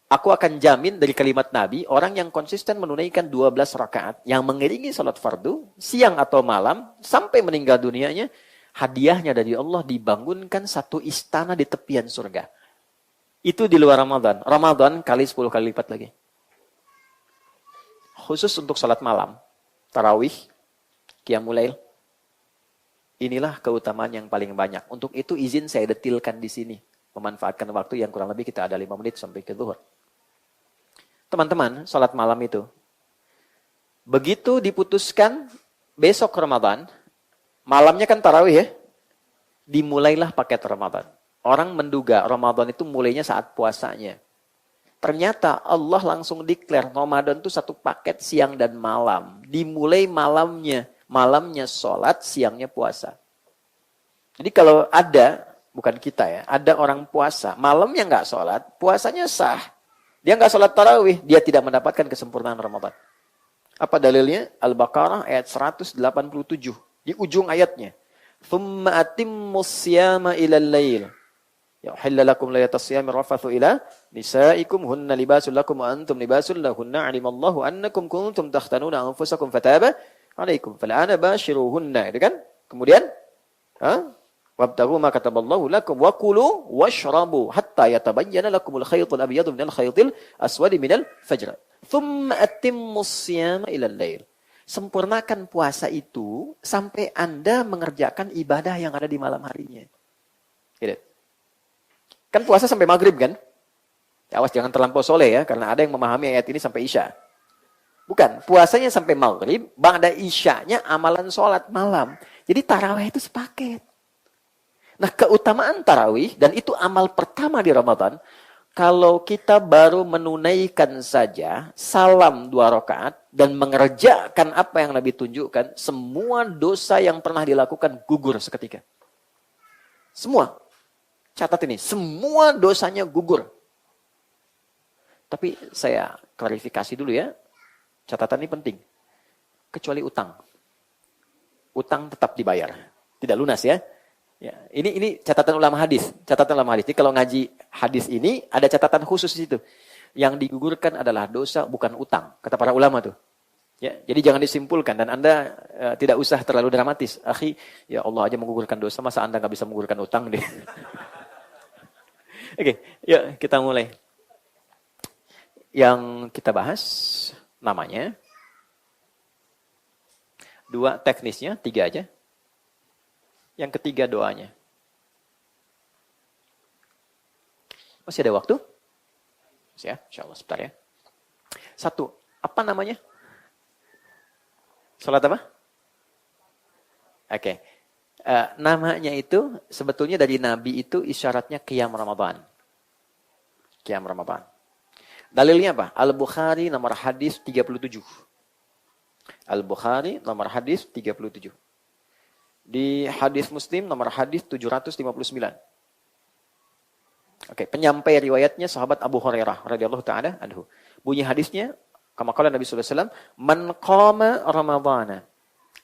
[SPEAKER 1] Aku akan jamin dari kalimat Nabi, orang yang konsisten menunaikan 12 rakaat yang mengiringi salat fardu siang atau malam sampai meninggal dunianya, hadiahnya dari Allah dibangunkan satu istana di tepian surga. Itu di luar Ramadan. Ramadan kali 10 kali lipat lagi. Khusus untuk salat malam, tarawih, qiyamul lail. Inilah keutamaan yang paling banyak. Untuk itu izin saya detilkan di sini. Memanfaatkan waktu yang kurang lebih kita ada 5 menit sampai ke zuhur. Teman-teman, salat malam itu. Begitu diputuskan besok Ramadan, malamnya kan tarawih ya. Dimulailah paket Ramadan. Orang menduga Ramadan itu mulainya saat puasanya. Ternyata Allah langsung declare Ramadan itu satu paket siang dan malam. Dimulai malamnya. Malamnya sholat, siangnya puasa. Jadi kalau ada, bukan kita ya, ada orang puasa, malamnya nggak sholat, puasanya sah. Dia nggak sholat tarawih, dia tidak mendapatkan kesempurnaan Ramadan. Apa dalilnya? Al-Baqarah ayat 187. Di ujung ayatnya. ثُمَّ أَتِمُّ الصِّيَامَ إِلَى اللَّيْلِ يَحِلَّ لَكُمْ لَيْلَةَ الصِّيَامِ الرَّفَثُ إِلَى نِسَائِكُمْ هُنَّ لِبَاسٌ لَكُمْ وَأَنْتُمْ لِبَاسٌ لَهُنَّ عَلِمَ اللَّهُ أَنَّكُمْ كُنْتُمْ تَخْتَنُونَ أَنفُسَكُمْ فَتَابَ عَلَيْكُمْ فَالْآنَ بَاشِرُوهُنَّ. Itu kan? Kemudian وَابْتَغُوا مَا كَتَبَ اللَّهُ لَكُمْ وَكُلُوا وَاشْرَبُوا حَتَّى يَتَبَيَّنَ لَكُمُ الْخَيْطُ الْأَبْيَضُ مِنَ الْخَيْطِ الْأَسْوَدِ مِنَ الْفَجْرِ ثُمَّ أَتِمُّوا الصِّيَامَ إِلَى اللَّيْلِ. Sempurnakan puasa itu sampai Anda mengerjakan ibadah yang ada di malam harinya. Gitu. Kan puasa sampai maghrib kan? Ya, awas jangan terlampau soleh ya, karena ada yang memahami ayat ini sampai isya. Bukan, puasanya sampai maghrib, ba'da isyanya amalan sholat malam. Jadi tarawih itu sepaket. Nah, keutamaan tarawih, dan itu amal pertama di Ramadan, kalau kita baru menunaikan saja salam 2 rakaat dan mengerjakan apa yang Nabi tunjukkan, semua dosa yang pernah dilakukan gugur seketika. Semua. Catat ini, semua dosanya gugur. Tapi saya klarifikasi dulu ya. Catatan ini penting. Kecuali utang. Utang tetap dibayar. Tidak lunas ya. Ya, ini catatan ulama hadis. Catatan ulama hadis. Jadi kalau ngaji hadis ini ada catatan khusus di situ. Yang digugurkan adalah dosa bukan utang, kata para ulama tuh. Ya, jadi jangan disimpulkan dan Anda tidak usah terlalu dramatis. Akhi, ya Allah aja menggugurkan dosa, masa Anda nggak bisa menggugurkan utang deh. Oke, yuk kita mulai. Yang kita bahas namanya 2 teknisnya, 3 aja. Yang ketiga doanya. Masih ada waktu? Masih ya? Insyaallah sebentar ya. 1. Apa namanya? Salat apa? Oke. Namanya itu sebetulnya dari Nabi itu isyaratnya qiyam Ramadan. Qiyam Ramadan. Dalilnya apa? Al-Bukhari nomor hadis 37. Al-Bukhari nomor hadis 37. Di hadis Muslim nomor hadis 759. Oke, penyampai riwayatnya sahabat Abu Hurairah radhiyallahu taala anhu. Bunyi hadisnya, kama qala Nabi sallallahu alaihi wasallam, "Man qama Ramadhana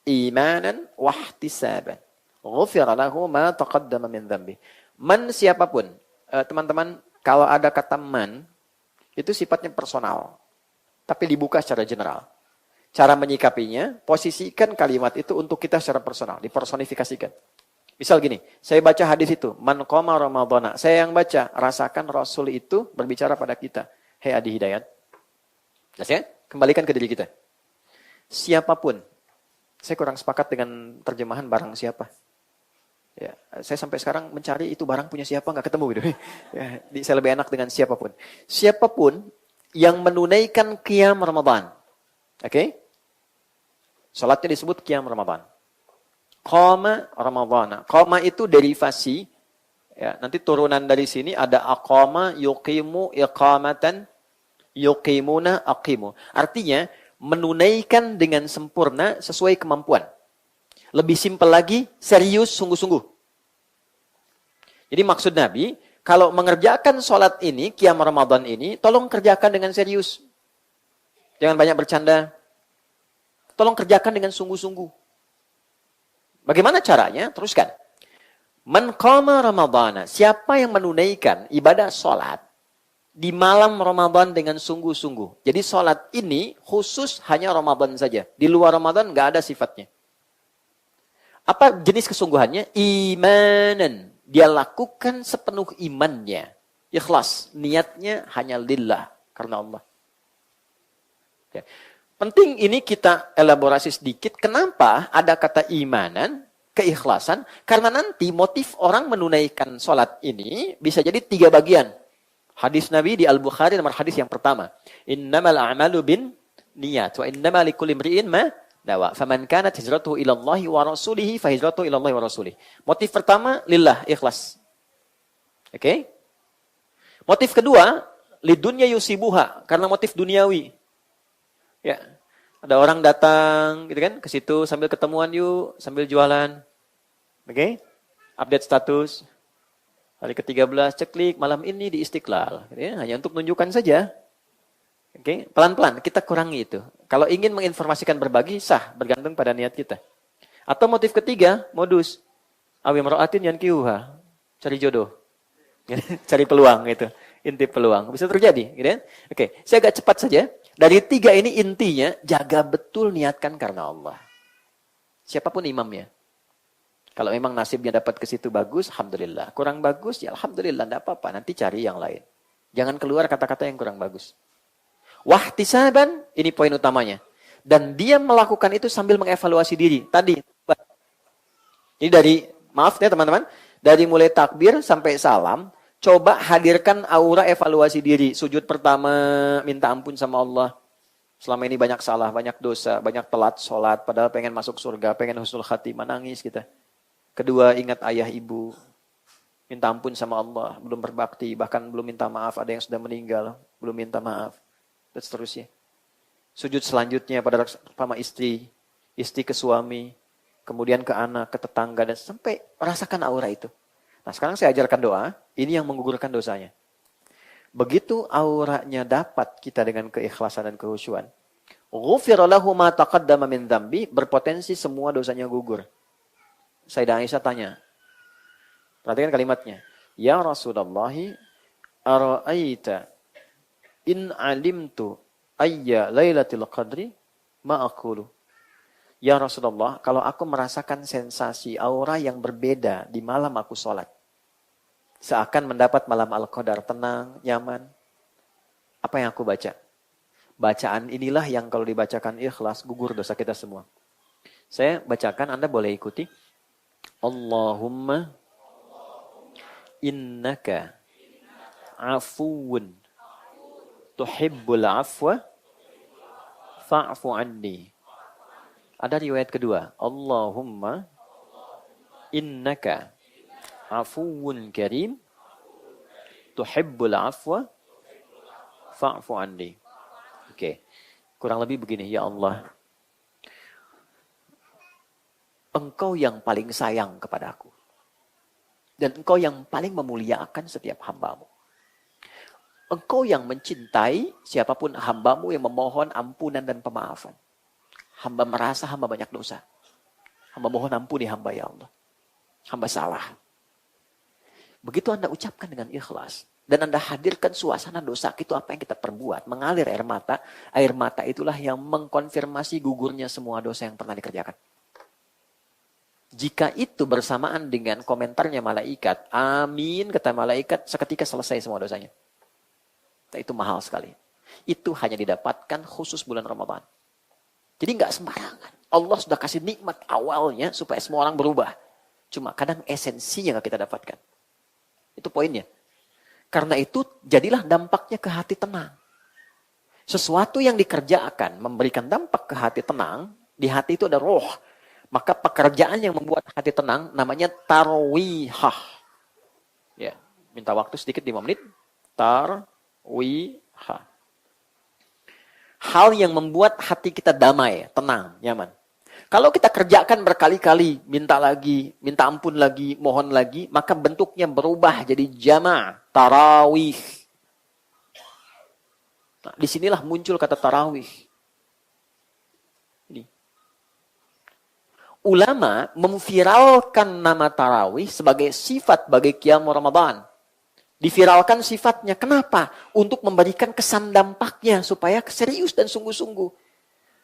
[SPEAKER 1] imanan wa ihtisaban, ghufira lahu ma taqaddama min dhanbi." Man siapapun, teman-teman, kalau ada kata man itu sifatnya personal, tapi dibuka secara general. Cara menyikapinya, posisikan kalimat itu untuk kita secara personal, dipersonifikasikan. Misal gini, saya baca hadis itu, man qama ramadhana. Saya yang baca, rasakan Rasul itu berbicara pada kita. Hei Adi Hidayat. Jelas ya? Kembalikan ke diri kita. Siapapun. Saya kurang sepakat dengan terjemahan barang siapa. Ya, saya sampai sekarang mencari itu barang punya siapa, nggak ketemu gitu. Ya, saya lebih enak dengan siapapun. Siapapun yang menunaikan qiyam Ramadan. Oke? Salatnya disebut qiyam Ramadan. Qama Ramadhana. Qama itu derivasi. Ya, nanti turunan dari sini ada aqama, yuqimu, iqamatan, yuqimuna, aqimu. Artinya, menunaikan dengan sempurna sesuai kemampuan. Lebih simpel lagi, serius, sungguh-sungguh. Jadi maksud Nabi, kalau mengerjakan sholat ini, qiyam Ramadan ini, tolong kerjakan dengan serius. Jangan banyak bercanda. Tolong kerjakan dengan sungguh-sungguh. Bagaimana caranya? Teruskan. Man qama Ramadhana. Siapa yang menunaikan ibadah sholat di malam Ramadan dengan sungguh-sungguh. Jadi sholat ini khusus hanya Ramadan saja. Di luar Ramadan nggak ada sifatnya. Apa jenis kesungguhannya? Imanan. Dia lakukan sepenuh imannya. Ikhlas. Niatnya hanya lillah. Karena Allah. Ya. Penting ini kita elaborasi sedikit. Kenapa ada kata imanan, keikhlasan? Karena nanti motif orang menunaikan sholat ini bisa jadi 3 bagian. Hadis Nabi di Al-Bukhari nomor hadis yang pertama. Innamal a'malu bin niyat. Wa innama likulli imri'in ma nawa. Faman kanat hijratuhu ilallahi wa rasulihi fahijratuhu ilallahi wa rasulih. Motif pertama, lillah, ikhlas. Oke? Motif kedua, lidunya yusibuha. Karena motif duniawi. Ya, ada orang datang gitu kan ke situ sambil ketemuan yuk, sambil jualan. Oke? Update status. Hari ke-13 ceklik malam ini di Istiqlal, gitu ya, hanya untuk menunjukkan saja. Oke, pelan-pelan kita kurangi itu. Kalau ingin menginformasikan berbagi sah, bergantung pada niat kita. Atau motif ketiga, modus awi mar'atin yankihuha, cari jodoh. Cari peluang gitu. Inti peluang. Bisa terjadi, gitu kan? Oke, saya agak cepat saja. Dari 3 ini intinya, jaga betul niatkan karena Allah. Siapapun imamnya. Kalau memang nasibnya dapat ke situ bagus, alhamdulillah. Kurang bagus, ya alhamdulillah, tidak apa-apa. Nanti cari yang lain. Jangan keluar kata-kata yang kurang bagus. Wahtisaban, ini poin utamanya. Dan dia melakukan itu sambil mengevaluasi diri. Tadi. Ini dari, maaf ya teman-teman, dari mulai takbir sampai salam, coba hadirkan aura evaluasi diri. Sujud pertama, minta ampun sama Allah. Selama ini banyak salah, banyak dosa, banyak telat sholat, padahal pengen masuk surga, pengen husnul khatimah, nangis kita. Kedua, ingat ayah ibu, minta ampun sama Allah, belum berbakti, bahkan belum minta maaf, ada yang sudah meninggal, belum minta maaf, dan seterusnya. Sujud selanjutnya pada sama istri, istri ke suami, kemudian ke anak, ke tetangga, dan sampai merasakan aura itu. Nah sekarang saya ajarkan doa, ini yang menggugurkan dosanya. Begitu auranya dapat kita dengan keikhlasan dan kehusyuan, ghufira lahu ma taqaddama min dzambi, berpotensi semua dosanya gugur. Sayyidah Aisyah tanya, perhatikan kalimatnya, ya Rasulullah, ara'aita in alimtu ayya lailatul qadri ma aqulu. Ya Rasulullah, kalau aku merasakan sensasi aura yang berbeda di malam aku sholat, seakan mendapat malam Al-Qadar, tenang, nyaman. Apa yang aku baca? Bacaan inilah yang kalau dibacakan ikhlas, gugur dosa kita semua. Saya bacakan, Anda boleh ikuti. Allahumma innaka afuwun tuhibbul afwa fa'fu anni. Ada riwayat kedua. Allahumma innaka afuwun karim tuhibbul afwa fa'fu anni. Oke. Kurang lebih begini, ya Allah, Engkau yang paling sayang kepadaku. Dan Engkau yang paling memuliakan setiap hambamu. Engkau yang mencintai siapapun hambamu yang memohon ampunan dan pemaafan. Hamba merasa hamba banyak dosa. Hamba mohon ampuni hamba, ya Allah. Hamba salah. Begitu Anda ucapkan dengan ikhlas, dan Anda hadirkan suasana dosa itu apa yang kita perbuat, mengalir air mata itulah yang mengkonfirmasi gugurnya semua dosa yang pernah dikerjakan. Jika itu bersamaan dengan komentarnya malaikat, amin, kata malaikat, seketika selesai semua dosanya. Nah, itu mahal sekali. Itu hanya didapatkan khusus bulan Ramadan. Jadi nggak sembarangan. Allah sudah kasih nikmat awalnya supaya semua orang berubah. Cuma kadang esensinya nggak kita dapatkan. Itu poinnya. Karena itu jadilah dampaknya ke hati tenang. Sesuatu yang dikerjakan memberikan dampak ke hati tenang, di hati itu ada roh. Maka pekerjaan yang membuat hati tenang namanya tarwihah. Ya, minta waktu sedikit 5 menit. Tarwihah. Hal yang membuat hati kita damai, tenang, nyaman. Kalau kita kerjakan berkali-kali, minta lagi, minta ampun lagi, mohon lagi, maka bentuknya berubah jadi jama', tarawih. Nah, disinilah muncul kata tarawih. Ini. Ulama memviralkan nama tarawih sebagai sifat bagi qiyam Ramadan. Diviralkan sifatnya. Kenapa? Untuk memberikan kesan dampaknya supaya serius dan sungguh-sungguh.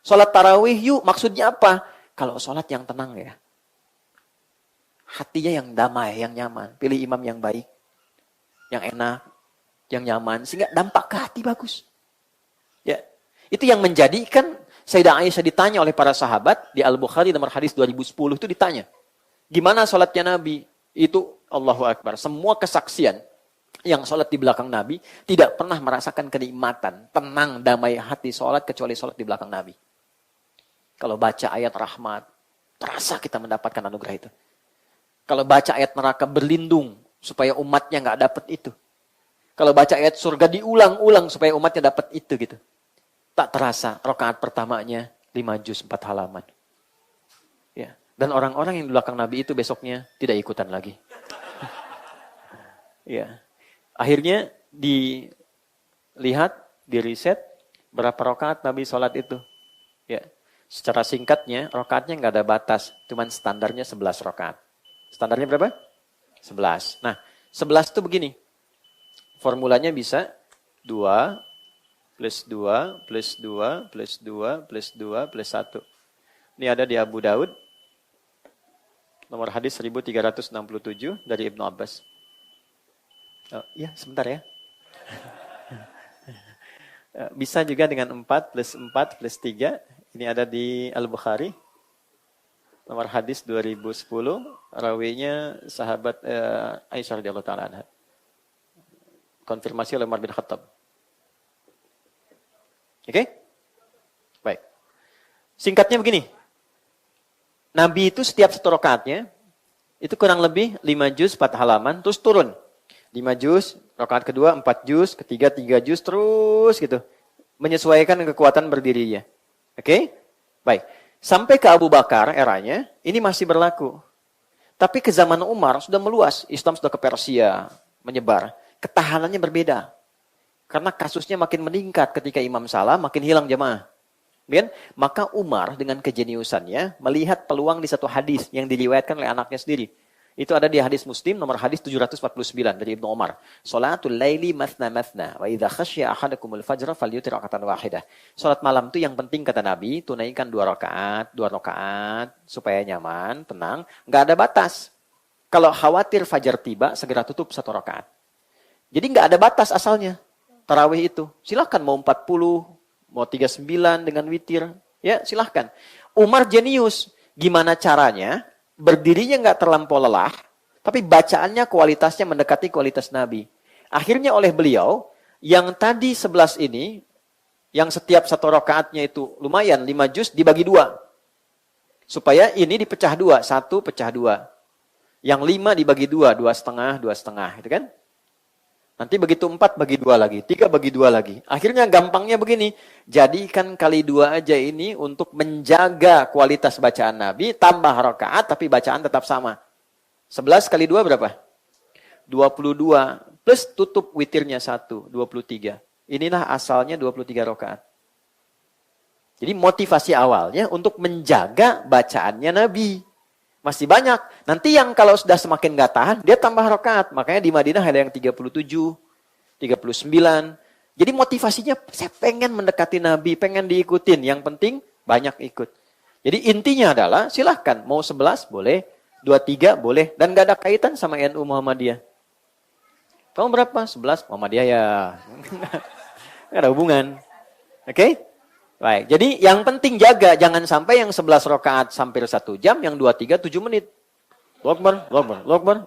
[SPEAKER 1] Sholat tarawih yuk, maksudnya apa? Kalau sholat yang tenang ya. Hatinya yang damai, yang nyaman. Pilih imam yang baik, yang enak, yang nyaman. Sehingga dampak ke hati bagus. Ya, itu yang menjadikan Sayyidah Aisyah ditanya oleh para sahabat. Di Al-Bukhari nomor hadis 2010 itu ditanya. Gimana sholatnya Nabi? Itu Allahu Akbar. Semua kesaksian yang sholat di belakang Nabi tidak pernah merasakan kenikmatan, tenang, damai hati sholat kecuali sholat di belakang Nabi. Kalau baca ayat rahmat, terasa kita mendapatkan anugerah itu. Kalau baca ayat neraka, berlindung supaya umatnya nggak dapat itu. Kalau baca ayat surga, diulang-ulang supaya umatnya dapat itu gitu. Tak terasa rakaat pertamanya 5 juz 4 halaman. Ya. Dan orang-orang yang di belakang Nabi itu besoknya tidak ikutan lagi. Ya. Akhirnya dilihat, diriset berapa rakaat Nabi sholat itu. Ya. Secara singkatnya, rakaatnya nggak ada batas. Cuman standarnya 11 rakaat. Standarnya berapa? 11. Nah, 11 itu begini. Formulanya bisa 2 plus 2 plus 2 plus 2 plus 2 plus 1. Ini ada di Abu Daud. Nomor hadis 1367 dari Ibnu Abbas. Oh, iya, sebentar ya. Bisa juga dengan 4 plus 4 plus 3. Ini ada di Al-Bukhari. Nomor hadis 2010. Rawinya sahabat Aisyah radhiyallahu ta'ala anha. Konfirmasi oleh Umar bin Khattab. Oke? Singkatnya begini. Nabi itu setiap satu rakaatnya itu kurang lebih 5 juz 4 halaman terus turun. 5 juz, rakaat kedua 4 juz, ketiga 3 juz terus gitu. Menyesuaikan kekuatan berdirinya. Oke? Baik. Sampai ke Abu Bakar eranya ini masih berlaku. Tapi ke zaman Umar sudah meluas, Islam sudah ke Persia, menyebar. Ketahanannya berbeda. Karena kasusnya makin meningkat ketika imam salah, makin hilang jamaah. Kan? Maka Umar dengan kejeniusannya melihat peluang di satu hadis yang diriwayatkan oleh anaknya sendiri. Itu ada di hadis Muslim nomor hadis 749 dari Ibnu Umar. Salatul laili mathna mathna wa idza khasya ahadakumul fajra falyutir rakatan wahidah. Salat malam itu yang penting kata Nabi, tunaikan 2 rakaat supaya nyaman, tenang, enggak ada batas. Kalau khawatir fajar tiba, segera tutup 1 rakaat. Jadi enggak ada batas asalnya. Tarawih itu. Silakan mau 40 mau 39 dengan witir, ya silahkan. Umar jenius. Gimana caranya? Berdirinya nggak terlampau lelah, tapi bacaannya kualitasnya mendekati kualitas Nabi. Akhirnya oleh beliau, yang tadi 11 ini, yang setiap 1 rakaatnya itu lumayan, 5 juz dibagi 2. Supaya ini dipecah 2, 1 pecah 2. Yang 5 dibagi 2, 2,5, 2,5, gitu kan? Nanti begitu 4 bagi 2 lagi, 3 bagi 2 lagi. Akhirnya gampangnya begini, jadikan kali 2 aja ini untuk menjaga kualitas bacaan Nabi, tambah rakaat tapi bacaan tetap sama. 11 kali 2 berapa? 22 plus tutup witirnya 1, 23. Inilah asalnya 23 rakaat. Jadi motivasi awalnya untuk menjaga bacaannya Nabi. Masih banyak. Nanti yang kalau sudah semakin nggak tahan, dia tambah rakaat. Makanya di Madinah ada yang 37, 39. Jadi motivasinya, saya pengen mendekati Nabi, pengen diikutin. Yang penting banyak ikut. Jadi intinya adalah, silahkan. Mau 11 boleh, 23 boleh. Dan nggak ada kaitan sama NU Muhammadiyah. Kamu berapa? 11 Muhammadiyah ya. Nggak ada hubungan. Oke? Baik, jadi yang penting jaga, jangan sampai yang 11 rakaat hampir 1 jam, yang 23 7 menit. Lokbar.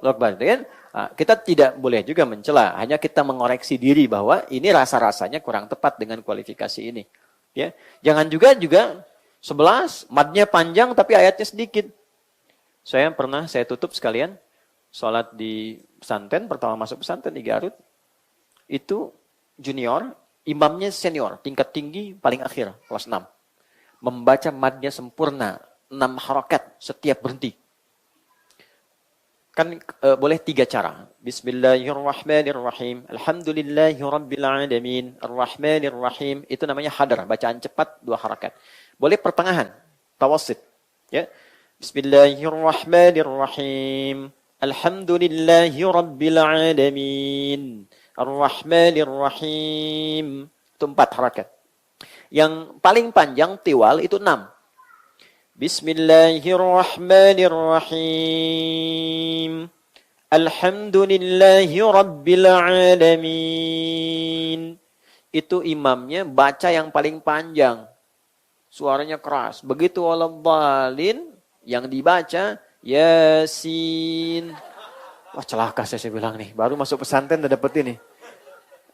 [SPEAKER 1] Nah, kita tidak boleh juga mencela, hanya kita mengoreksi diri bahwa ini rasa-rasanya kurang tepat dengan kualifikasi ini. Ya, jangan juga 11 madnya panjang tapi ayatnya sedikit. Saya tutup sekalian sholat di pesantren, pertama masuk pesantren di Garut, itu junior. Imamnya senior, tingkat tinggi paling akhir, kelas 6. Membaca madnya sempurna, 6 harakat setiap berhenti. Kan boleh 3 cara. Bismillahirrahmanirrahim. Alhamdulillahirrabbilalamin. Ar-Rahmanirrahim. Itu namanya hadar, bacaan cepat 2 harakat. Boleh pertengahan, tawassit. Ya. Bismillahirrahmanirrahim. Alhamdulillahirrabbilalamin. Ar-Rahmanir-Rahim. Itu 4 harakat. Yang paling panjang tiwal itu 6. Bismillahirrahmanirrahim. Alhamdulillahirrabbilalamin. Itu imamnya baca yang paling panjang. Suaranya keras. Begitu waladhdallin yang dibaca Yasin. Wah celaka saya bilang nih, baru masuk pesantren udah dapet ini.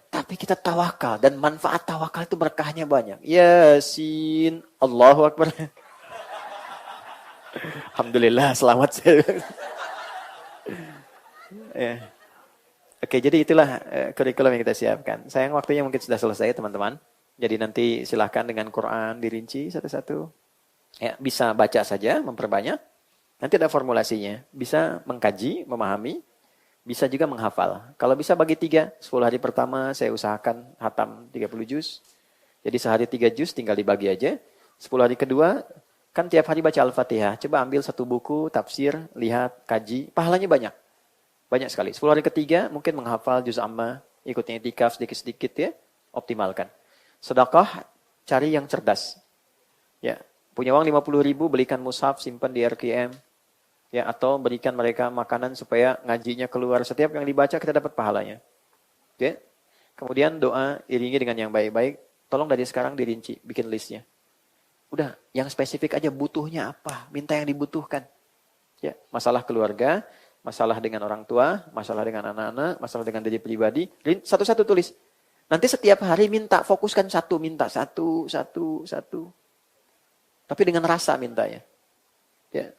[SPEAKER 1] Tapi kita tawakal dan manfaat tawakal itu berkahnya banyak. Yasin, Allahu Akbar. Alhamdulillah selamat saya. Ya. Oke, jadi itulah kurikulum yang kita siapkan. Sayang waktunya mungkin sudah selesai teman-teman. Jadi nanti silahkan dengan Quran dirinci satu-satu. Ya, bisa baca saja, memperbanyak. Nanti ada formulasinya. Bisa mengkaji, memahami. Bisa juga menghafal. Kalau bisa bagi 3. 10 hari pertama saya usahakan hatam 30 juz. Jadi sehari 3 juz tinggal dibagi aja. 10 hari kedua, kan tiap hari baca Al-Fatihah. Coba ambil 1 buku, tafsir, lihat, kaji. Pahalanya banyak. Banyak sekali. 10 hari ketiga mungkin menghafal juz amma. Ikutnya itikaf sedikit-sedikit ya. Optimalkan. Sedekah, cari yang cerdas. Ya, punya uang 50.000, belikan mushaf, simpan di RQM. Ya, atau berikan mereka makanan supaya ngajinya keluar. Setiap yang dibaca kita dapat pahalanya. Ya. Kemudian doa iringi dengan yang baik-baik. Tolong dari sekarang dirinci, bikin listnya. Udah, yang spesifik aja butuhnya apa, minta yang dibutuhkan. Ya, masalah keluarga, masalah dengan orang tua, masalah dengan anak-anak, masalah dengan diri pribadi, satu-satu tulis. Nanti setiap hari minta, fokuskan satu, minta satu. Tapi dengan rasa mintanya. Ya.